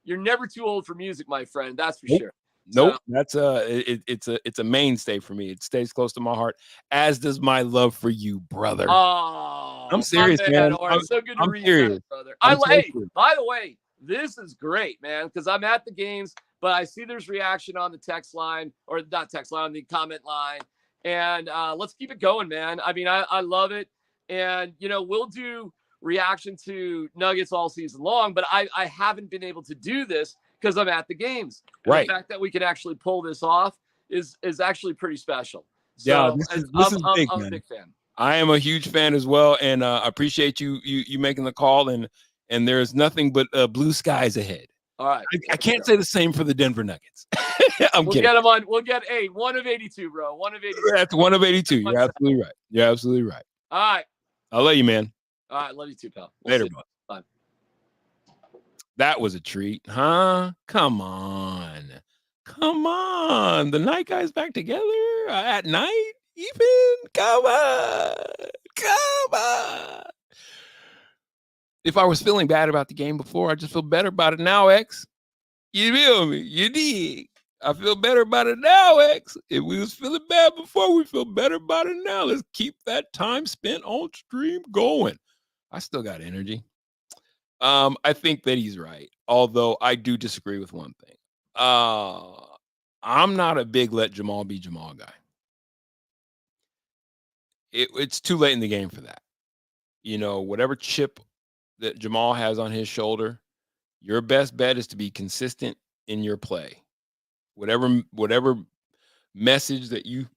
you're never too old for music, my friend. That's for sure. Nope, that's it's a mainstay for me. It stays close to my heart, as does my love for you, brother. Oh, I'm serious, man. It's so good to read serious. that, brother. I'm so Hey, serious. by the way, this is great, man, because I'm at the games, but I see there's reaction on the text line, or not text line, on the comment line, and let's keep it going, man. I mean, I love it, and we'll do reaction to Nuggets all season long, but I haven't been able to do this because I'm at the games. And Right. the fact that we can actually pull this off is actually pretty special. Yeah, So this is big, I'm man. a big fan. I am a huge fan as well, and I appreciate you making the call. And there's nothing but blue skies ahead. All right, I can't say the same for the Denver Nuggets. I'm we'll kidding. get them on. We'll get 1 of 82, bro. 1 of 82. That's 1 of 82. You're absolutely right. You're absolutely right. All right. I love you, man. All right. Love you too, pal. Later, see you. bud. Bye. That was a treat, huh? Come on. The night guys back together at night, even. Come on. If I was feeling bad about the game before, I just feel better about it now, X. You feel me? You dig? I feel better about it now, X. If we was feeling bad before, we feel better about it now. Let's keep that time spent on stream going. I still got energy. I think that he's right, although I do disagree with one thing. I'm not a big let Jamal be Jamal guy. It's too late in the game for that. Whatever chip that Jamal has on his shoulder, your best bet is to be consistent in your play. Whatever message that you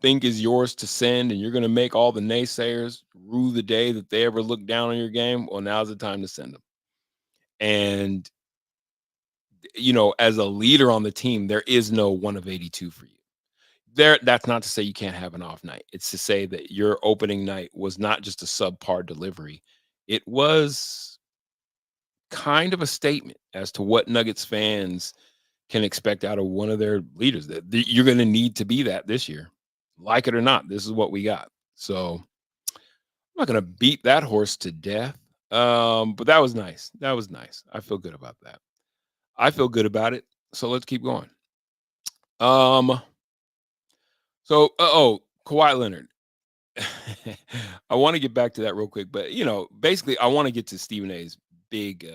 think is yours to send, and you're going to make all the naysayers rue the day that they ever look down on your game, well, now's the time to send them. And, as a leader on the team, there is no 1 of 82 for you. That's not to say you can't have an off night. It's to say that your opening night was not just a subpar delivery. It was kind of a statement as to what Nuggets fans can expect out of one of their leaders. That you're going to need to be that this year. Like it or not, this is what we got. So I'm not going to beat that horse to death. But that was nice. I feel good about that. I feel good about it. So let's keep going. Kawhi Leonard. I want to get back to that real quick, but basically I want to get to Stephen A's big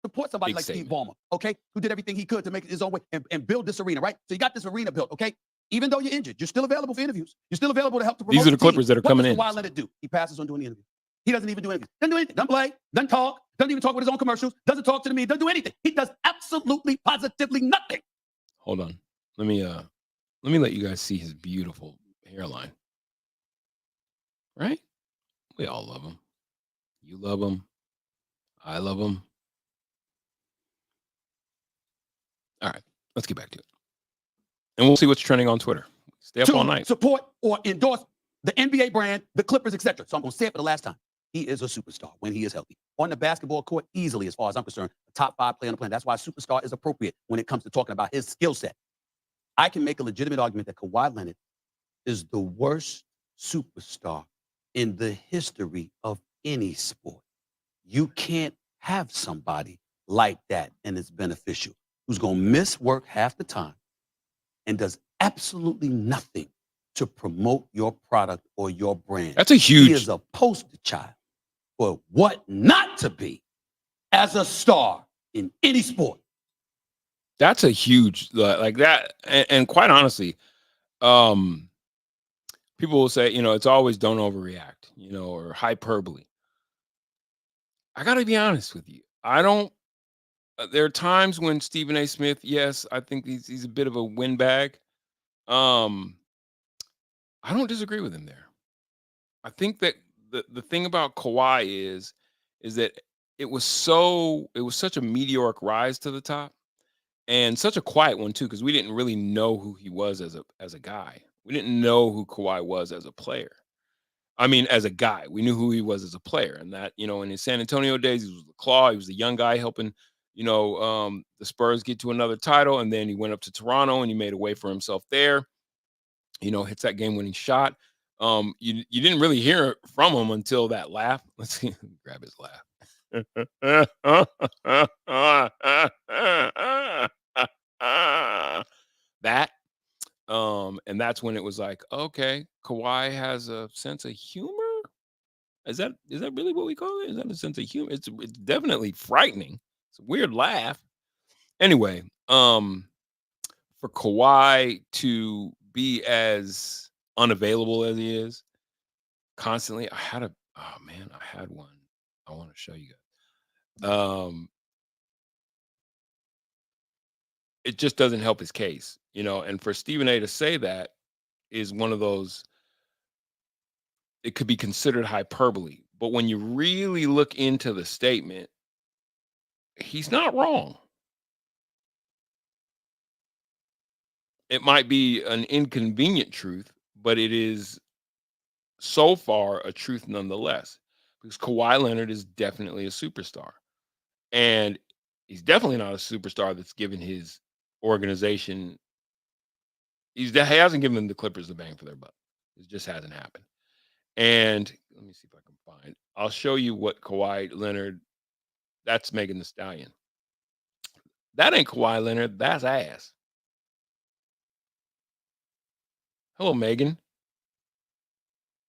support somebody big like statement. Steve Ballmer, okay, who did everything he could to make it his own way and build this arena, right? So you got this arena built, okay? Even though you're injured, you're still available for interviews. You're still available to help to promote. These are the Clippers that are coming in. What does Kawhi Leonard do? He passes on doing the interview. He doesn't even do anything. Doesn't do anything. Doesn't play. Doesn't talk. Doesn't even talk with his own commercials. Doesn't talk to the media. Doesn't do anything. He does absolutely, positively nothing. Hold on. Let me let you guys see his beautiful hairline. Right? We all love him. You love him. I love him. All right, let's get back to it. And we'll see what's trending on Twitter. Stay up all night. Support or endorse the NBA brand, the Clippers, etc. So I'm going to say it for the last time. He is a superstar when he is healthy. On the basketball court, easily, as far as I'm concerned, a top 5 player on the planet. That's why superstar is appropriate when it comes to talking about his skill set. I can make a legitimate argument that Kawhi Leonard is the worst superstar in the history of any sport. You can't have somebody like that and it's beneficial, who's going to miss work half the time and does absolutely nothing to promote your product or your brand. That's a huge. He is a poster child for what not to be as a star in any sport. That's a huge, like that. And quite honestly, people will say, it's always don't overreact, or hyperbole. I got to be honest with you. I don't. There are times when Stephen A. Smith, yes, I think he's a bit of a windbag. I don't disagree with him there. I think that the thing about Kawhi is that it was such a meteoric rise to the top, and such a quiet one too, because we didn't really know who he was as a guy. We didn't know who Kawhi was as a player. I mean, as a guy, we knew who he was as a player, and that, in his San Antonio days, he was the claw. He was the young guy helping, the Spurs get to another title, and then he went up to Toronto and he made a way for himself there. Hits that game-winning shot. You didn't really hear from him until that laugh. Let's see, grab his laugh. That. And that's when it was like, okay, Kawhi has a sense of humor. Is that really what we call it? Is that a sense of humor? It's definitely frightening. It's a weird laugh. Anyway, for Kawhi to be as unavailable as he is constantly, I had one. I want to show you guys. It just doesn't help his case, and for Stephen A to say that is one of those, it could be considered hyperbole, but when you really look into the statement, he's not wrong. It might be an inconvenient truth, but it is so far a truth nonetheless, because Kawhi Leonard is definitely a superstar, and he's definitely not a superstar that's given his organization. He hasn't given the Clippers the bang for their buck. It just hasn't happened. And let me see if I can find. I'll show you what Kawhi Leonard. That's Megan Thee Stallion. That ain't Kawhi Leonard. That's ass. Hello, Megan. And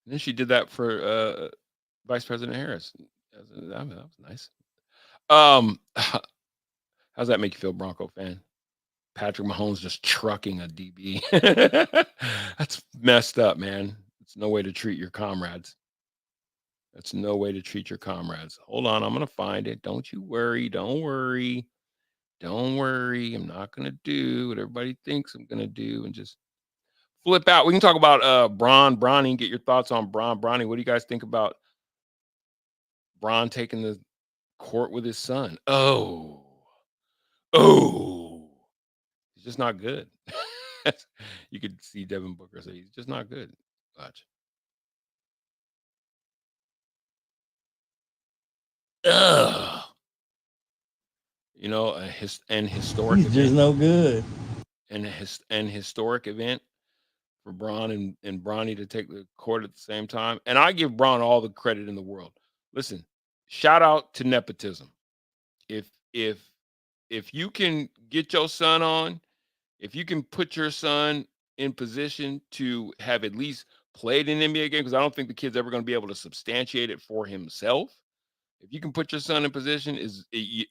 then she did that for Vice President Harris. That was nice. How's that make you feel, Bronco fan? Patrick Mahomes just trucking a DB. That's messed up, man. It's no way to treat your comrades. That's no way to treat your comrades. Hold on, I'm gonna find it. Don't you worry. Don't worry. Don't worry. I'm not gonna do what everybody thinks I'm gonna do and just flip out. We can talk about Bronny. Get your thoughts on Bronny. What do you guys think about Bron taking the court with his son? Oh, he's just not good. You could see Devin Booker say he's just not good. Watch. Ugh. Historic. He's just no good. And historic event for Bron and Bronny to take the court at the same time. And I give Bron all the credit in the world. Listen, shout out to nepotism. If you can get your son on, if you can put your son in position to have at least played an NBA game, because I don't think the kid's ever going to be able to substantiate it for himself. If you can put your son in position,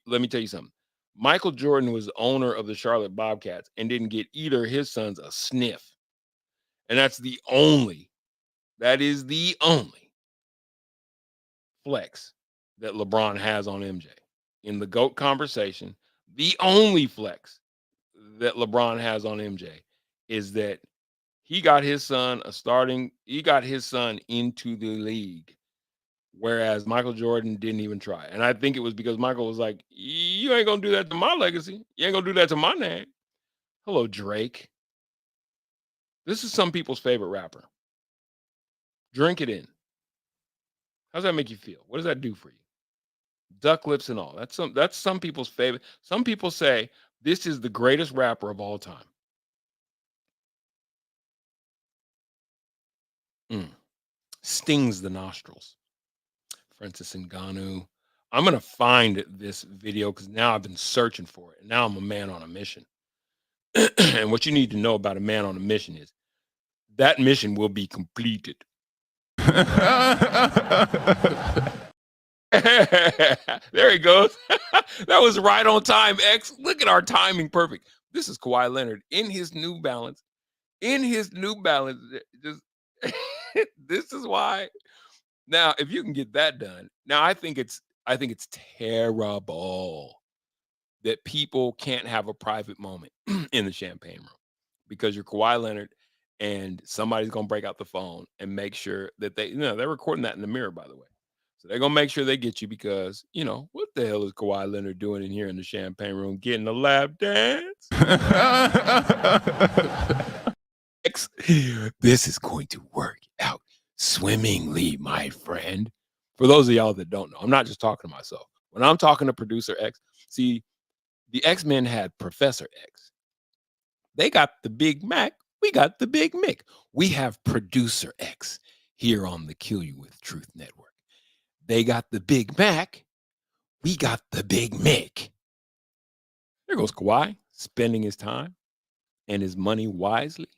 let me tell you something. Michael Jordan was owner of the Charlotte Bobcats and didn't get either of his sons a sniff. And that is the only flex that LeBron has on MJ. In the GOAT conversation, the only flex that LeBron has on MJ is that he got his son into the league. Whereas Michael Jordan didn't even try. And I think it was because Michael was like, you ain't going to do that to my legacy. You ain't going to do that to my name. Hello, Drake. This is some people's favorite rapper. Drink it in. How does that make you feel? What does that do for you? Duck lips and all. That's some people's favorite. Some people say this is the greatest rapper of all time. stings the nostrils. Francis Ngannou. I'm going to find this video because now I've been searching for it. And now I'm a man on a mission. And what you need to know about a man on a mission is that mission will be completed. There he goes. That was right on time, X. Look at our timing. Perfect. This is Kawhi Leonard in his New Balance. Just this is why. Now, if you can get that done, now I think it's terrible that people can't have a private moment in the champagne room because you're Kawhi Leonard and somebody's gonna break out the phone and make sure that they're recording that in the mirror, by the way. So they're gonna make sure they get you because what the hell is Kawhi Leonard doing in here in the champagne room getting a lap dance? This is going to work out swimmingly, my friend. For those of y'all that don't know, I'm not just talking to myself. When I'm talking to Producer X, see, the X-Men had Professor X. They got the Big Mac. We got the Big Mick. We have Producer X here on the Kill You With Truth Network. They got the Big Mac. We got the Big Mick. There goes Kawhi, spending his time and his money wisely.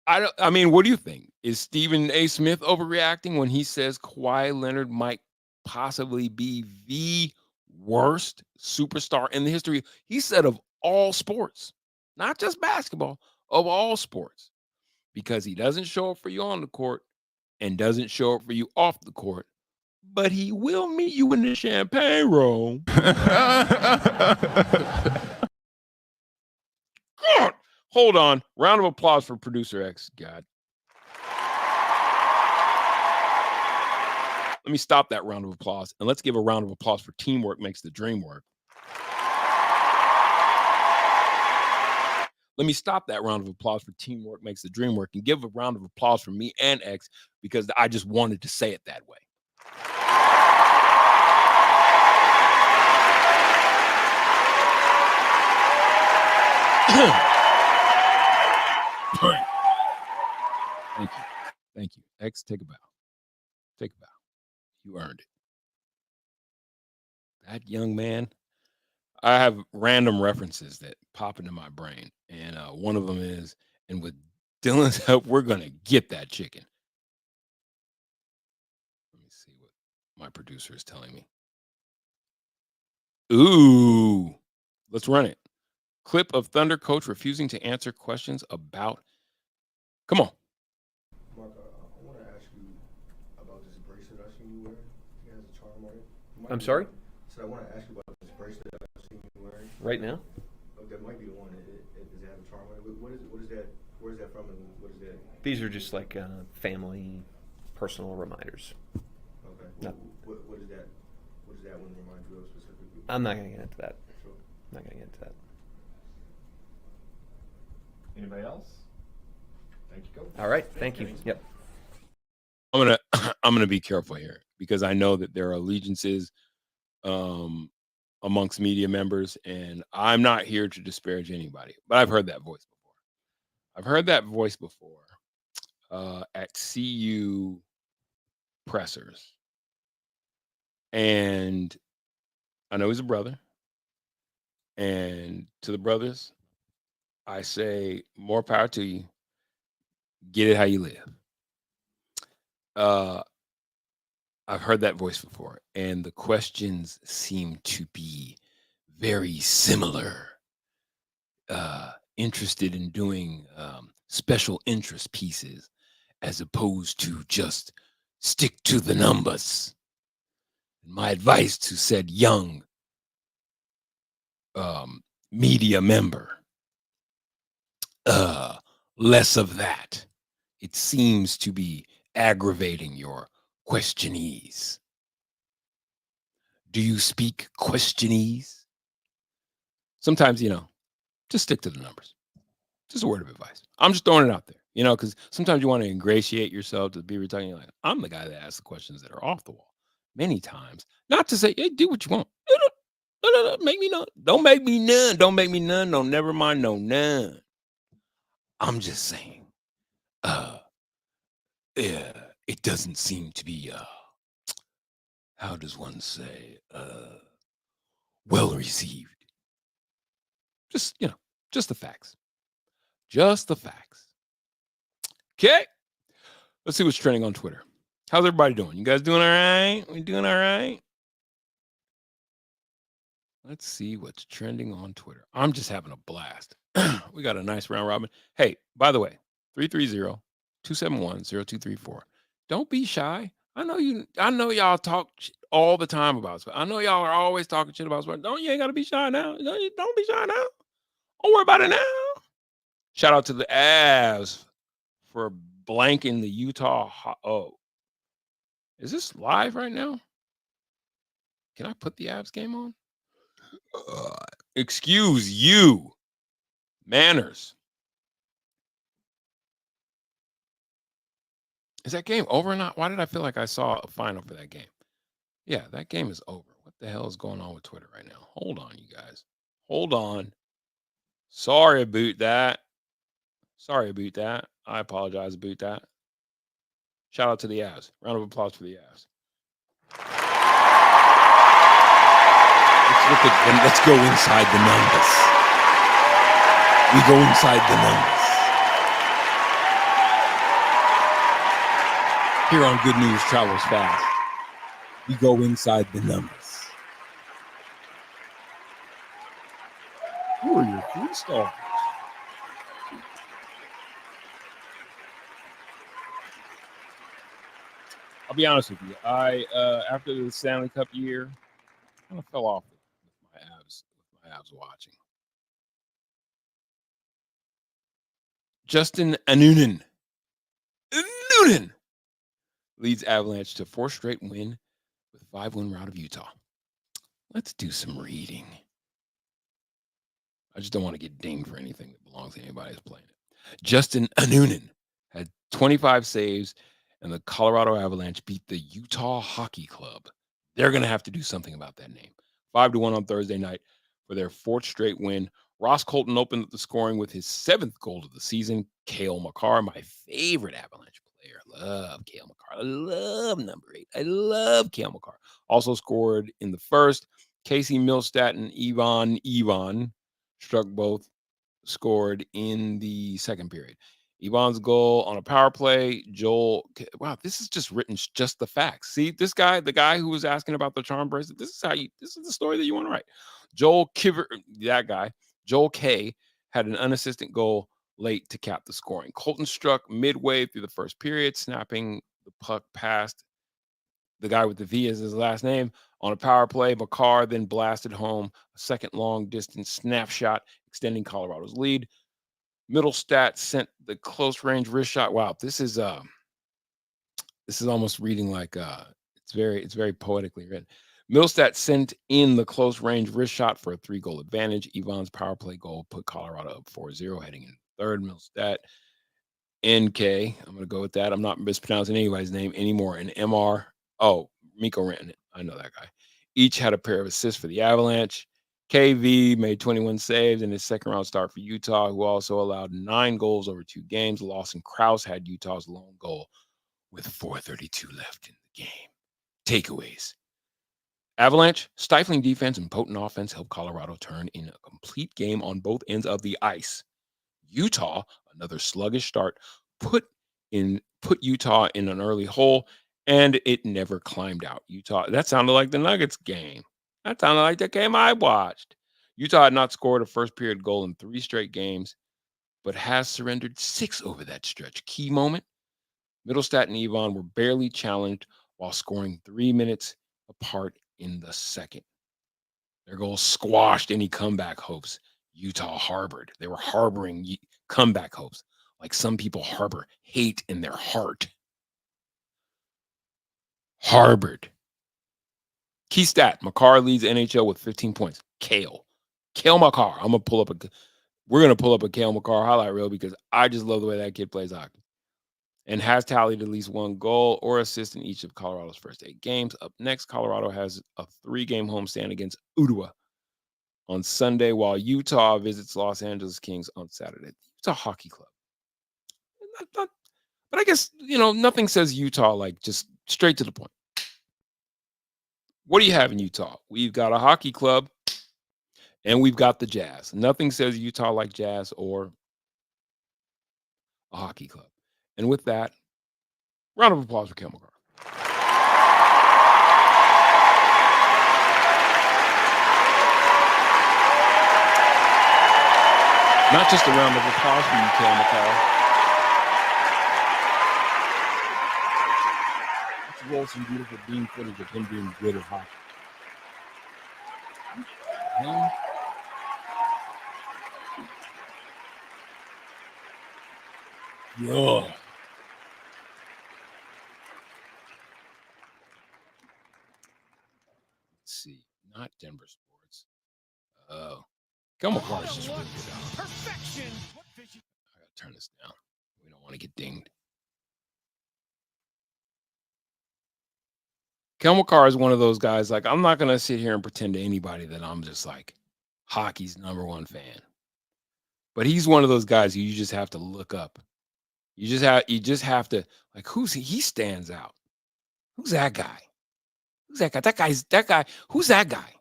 I mean, what do you think? Is Stephen A. Smith overreacting when he says Kawhi Leonard might possibly be the worst superstar in the history? He said of all sports, not just basketball, of all sports, because he doesn't show up for you on the court and doesn't show up for you off the court, but he will meet you in the champagne room. God. Hold on. Round of applause for Producer X. God. Let me stop that round of applause and let's give a round of applause for Teamwork Makes the Dream Work. Let me stop that round of applause for Teamwork Makes the Dream Work and give a round of applause for me and X because I just wanted to say it that way. Thank you. Thank you. X, take a bow. Take a bow. You earned it. That young man, I have random references that pop into my brain. And one of them is, and with Dylan's help, we're going to get that chicken. Let me see what my producer is telling me. Ooh, let's run it. Clip of Thunder coach refusing to answer questions about. Come on. Mark, I want to ask you about this bracelet I've seen you wear. It has a charm on it. I'm sorry? So I want to ask you about this bracelet I've seen you wearing. Right now? Oh, that might be the one. Does it have a charm on it? What is that? Where is that from and what is that? These are just like family, personal reminders. Okay. No. What is that? What does that one remind you of specifically? I'm not going to get into that. Sure. I'm not going to get into that. Anybody else? Thank you, Coach. All right. Thank you. Yep. I'm gonna be careful here because I know that there are allegiances amongst media members, and I'm not here to disparage anybody, but I've heard that voice before. I've heard that voice before at CU pressers, and I know he's a brother. And to the brothers, I say more power to you. Get it how you live. I've heard that voice before, and the questions seem to be very similar. Interested in doing special interest pieces as opposed to just stick to the numbers. My advice to said young media member, less of that. It seems to be aggravating your questionese. Do you speak questionese? Sometimes, just stick to the numbers. Just a word of advice. I'm just throwing it out there, because sometimes you want to ingratiate yourself to be retelling. You're like, I'm the guy that asks the questions that are off the wall. Many times, not to say, hey, do what you want. No, make me none. Don't make me none. Don't make me none. No, never mind. No, none. I'm just saying, it doesn't seem to be how does one say well received. Just just the facts. Just the facts. Okay. Let's see what's trending on Twitter. How's everybody doing? You guys doing all right? We doing all right? Let's see what's trending on Twitter. I'm just having a blast. We got a nice round robin. Hey, by the way, 330-271-0234. Don't be shy. I know y'all talk all the time about sports. I know y'all are always talking shit about sports. You ain't gotta be shy now. Don't be shy now. Don't worry about it now. Shout out to the Avs for blanking the Utah. Is this live right now? Can I put the Avs game on? Excuse you. Manners. Is that game over or not? Why did I feel like I saw a final for that game? Yeah, that game is over. What the hell is going on with Twitter right now? Hold on, you guys. Hold on. Sorry about that. I apologize about that. Shout out to the Avs. Round of applause for the Avs. Let's go inside the numbers. We go inside the numbers. Here on Good News Travels Fast, we go inside the numbers. Who are your 3 stars? I'll be honest with you. I after the Stanley Cup year, kind of fell off with my Avs watching. Justin Anunin leads Avalanche to 4th straight win with 5-win rout of Utah. Let's do some reading. I just don't want to get dinged for anything that belongs to anybody who's playing it. Justin Anunin had 25 saves, and the Colorado Avalanche beat the Utah Hockey Club. They're going to have to do something about that name. 5-1 on Thursday night for their 4th straight win. Ross Colton opened up the scoring with his 7th goal of the season. Cale Makar, my favorite Avalanche player. Love Cale Makar. I love number 8. I love Cale Makar. Also scored in the first. Casey Milstat and Ivan struck both, scored in the second period. Ivan's goal on a power play. Joel, wow, this is just written just the facts. See, this guy, the guy who was asking about the charm bracelet, this is the story that you want to write. Joel K had an unassisted goal late to cap the scoring. Colton struck midway through the first period, snapping the puck past the guy with the V as his last name on a power play. Makar then blasted home a second long distance snapshot, extending Colorado's lead. Middlestat sent the close range wrist shot. Wow, this is almost reading like it's very poetically written. Middlestat sent in the close range wrist shot for a 3-goal advantage. Ivan's power play goal put Colorado up 4-0 heading into third. Middlestat NK. I'm gonna go with that. I'm not mispronouncing anybody's name anymore. And MR. Oh, Mikko Rantanen. I know that guy. Each had a pair of assists for the Avalanche. KV made 21 saves in his second round start for Utah, who also allowed 9 goals over 2 games. Lawson Krause had Utah's lone goal with 4:32 left in the game. Takeaways. Avalanche, stifling defense and potent offense helped Colorado turn in a complete game on both ends of the ice. Utah, another sluggish start, put Utah in an early hole, and it never climbed out. Utah, that sounded like the Nuggets game. That sounded like the game I watched. Utah had not scored a first period goal in 3 straight games, but has surrendered 6 over that stretch. Key moment, Middlestat and Ivan were barely challenged while scoring 3 minutes apart in the second. Their goals squashed any comeback hopes Utah harbored. They were harboring comeback hopes, like some people harbor hate in their heart. Harbored. Key stat, Makar leads NHL with 15 points. Cale Makar. We're going to pull up a Cale Makar highlight reel because I just love the way that kid plays hockey. And has tallied at least 1 goal or assist in each of Colorado's first 8 games. Up next, Colorado has a 3-game homestand against Ottawa on Sunday, while Utah visits Los Angeles Kings on Saturday. Utah Hockey Club. Not But I guess, nothing says Utah like just straight to the point. What do you have in Utah? We've got a hockey club and we've got the Jazz. Nothing says Utah like Jazz or a hockey club. And with that, round of applause for Chemical. Not just a round of applause for you, Chemical. Let's roll some beautiful beam footage of him being good at hockey. Yeah. Let's see. Not Denver sports. Oh. Chemical is just really good. Perfection. I gotta turn this down. We don't want to get dinged. Chemical is one of those guys, like, I'm not going to sit here and pretend to anybody that I'm just like hockey's #1 fan. But he's one of those guys who you just have to look up. You just have to, like, who's he stands out. Who's that guy? Who's that guy? That guy. Who's that guy?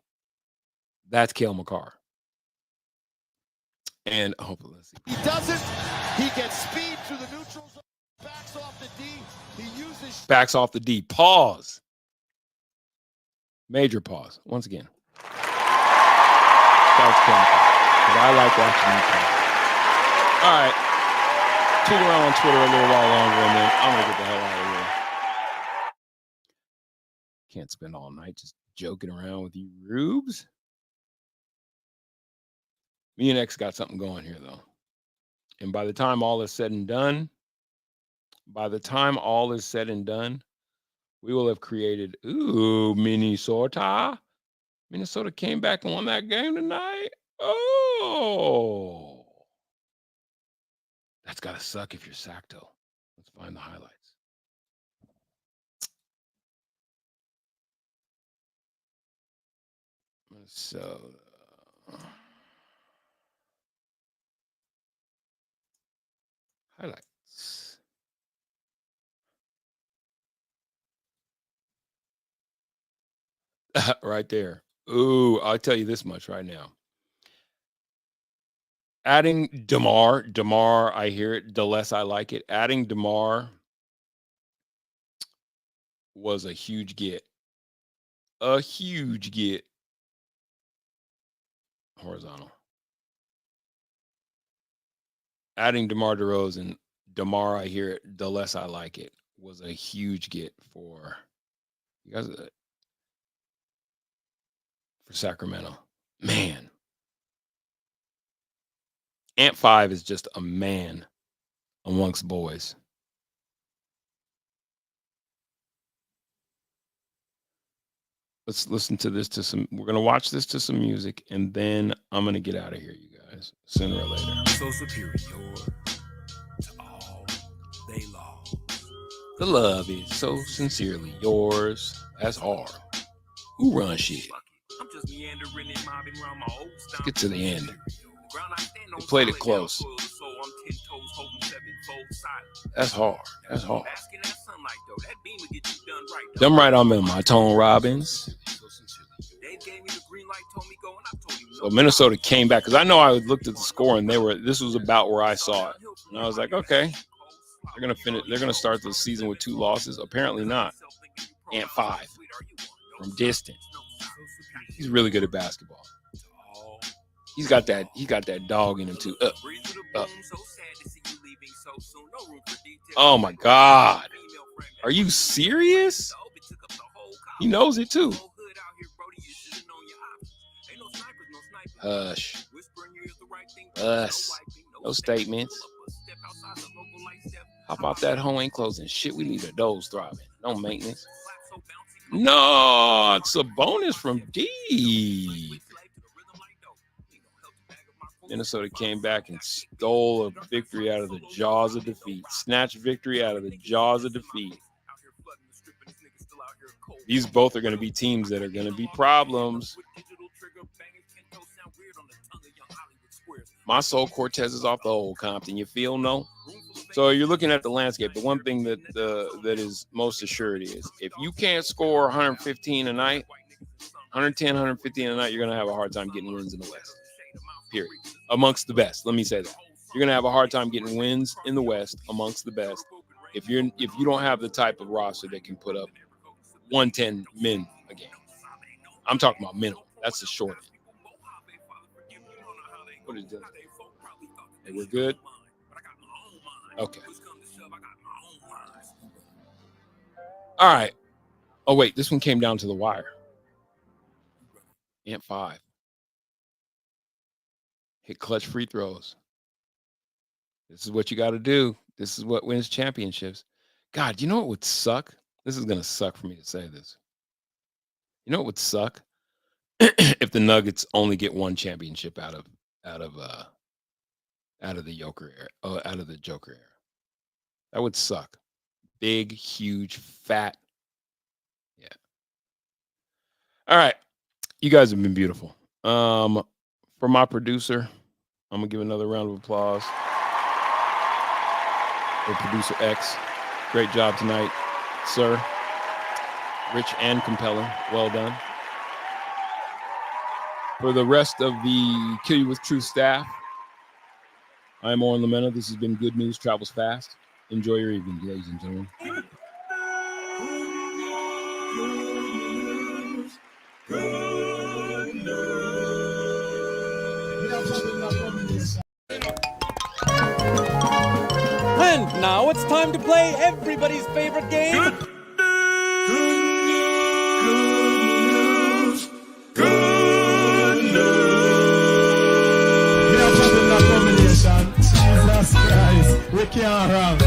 That's Cale Makar. And let's see. He doesn't. He gets speed through the neutral zone. Backs off the D. He uses. Backs off the D. Pause. Major pause. Once again. That's Cale Makar. Because I like watching you play. All right. Tool around on Twitter a little while longer, and then I'm gonna get the hell out of here. Can't spend all night just joking around with you rubes. Me and X got something going here, though. And by the time all is said and done, we will have created, Minnesota. Minnesota came back and won that game tonight. Oh. That's got to suck if you're Sacto. Let's find the highlights. So, highlights. Right there. Ooh, I'll tell you this much right now. Adding DeMar, I hear it, the less I like it. Adding DeMar was a huge get. A huge get. Horizontal. Adding DeMar DeRozan, DeMar, I hear it, the less I like it, was a huge get for you guys. For Sacramento. Man. Ant 5 is just a man amongst boys. Let's listen to this we're going to watch this to some music, and then I'm going to get out of here, you guys, sooner or later. So superior to all they lost. The love is so sincerely yours. That's hard. Who runs shit? I'm just meandering and mobbing around my old style. Let's get to the end. They played it close. That's hard. That's hard. Them right on in my Tone Robbins. So Minnesota came back because I know I looked at the score and this was about where I saw it. And I was like, okay, they're gonna finish. They're gonna start the season with 2 losses. Apparently not. Ant 5 from distance. He's really good at basketball. He's got that dog in him too. Up. Oh my God. Are you serious? He knows it too. Hush. Us. No statements. How about that home ain't closing? Shit, we leave the doors throbbing. No maintenance. No, it's a bonus from deep. Minnesota came back and stole a victory out of the jaws of defeat. Snatched victory out of the jaws of defeat. These both are going to be teams that are going to be problems. My soul Cortez is off the old Compton. You feel no? So you're looking at the landscape. The one thing that that is most assured is if you can't score 115 a night, 110, 115 a night, you're going to have a hard time getting wins in the West. Period. Amongst the best. Let me say that. You're going to have a hard time getting wins in the West amongst the best if you don't have the type of roster that can put up 110 men a game. I'm talking about minimum. That's the short end. What is that? Hey, we're good? Okay. All right. Oh, wait. This one came down to the wire. Ant 5. Hit clutch free throws. This is what you got to do. This is what wins championships. God, you know what would suck? This is going to suck for me to say this. You know what would suck? If the Nuggets only get one championship out of the Joker era, out of the Joker era. That would suck. Big, huge, fat. Yeah. All right. You guys have been beautiful. For my producer, I'm gonna give another round of applause for producer X. Great job tonight, sir. Rich and compelling. Well done. For the rest of the Kill You With Truth staff, I'm Oren Lamena. This has been Good News Travels Fast. Enjoy your evening, ladies and gentlemen. And now it's time to play everybody's favorite game. Jesus Christ, we can't have.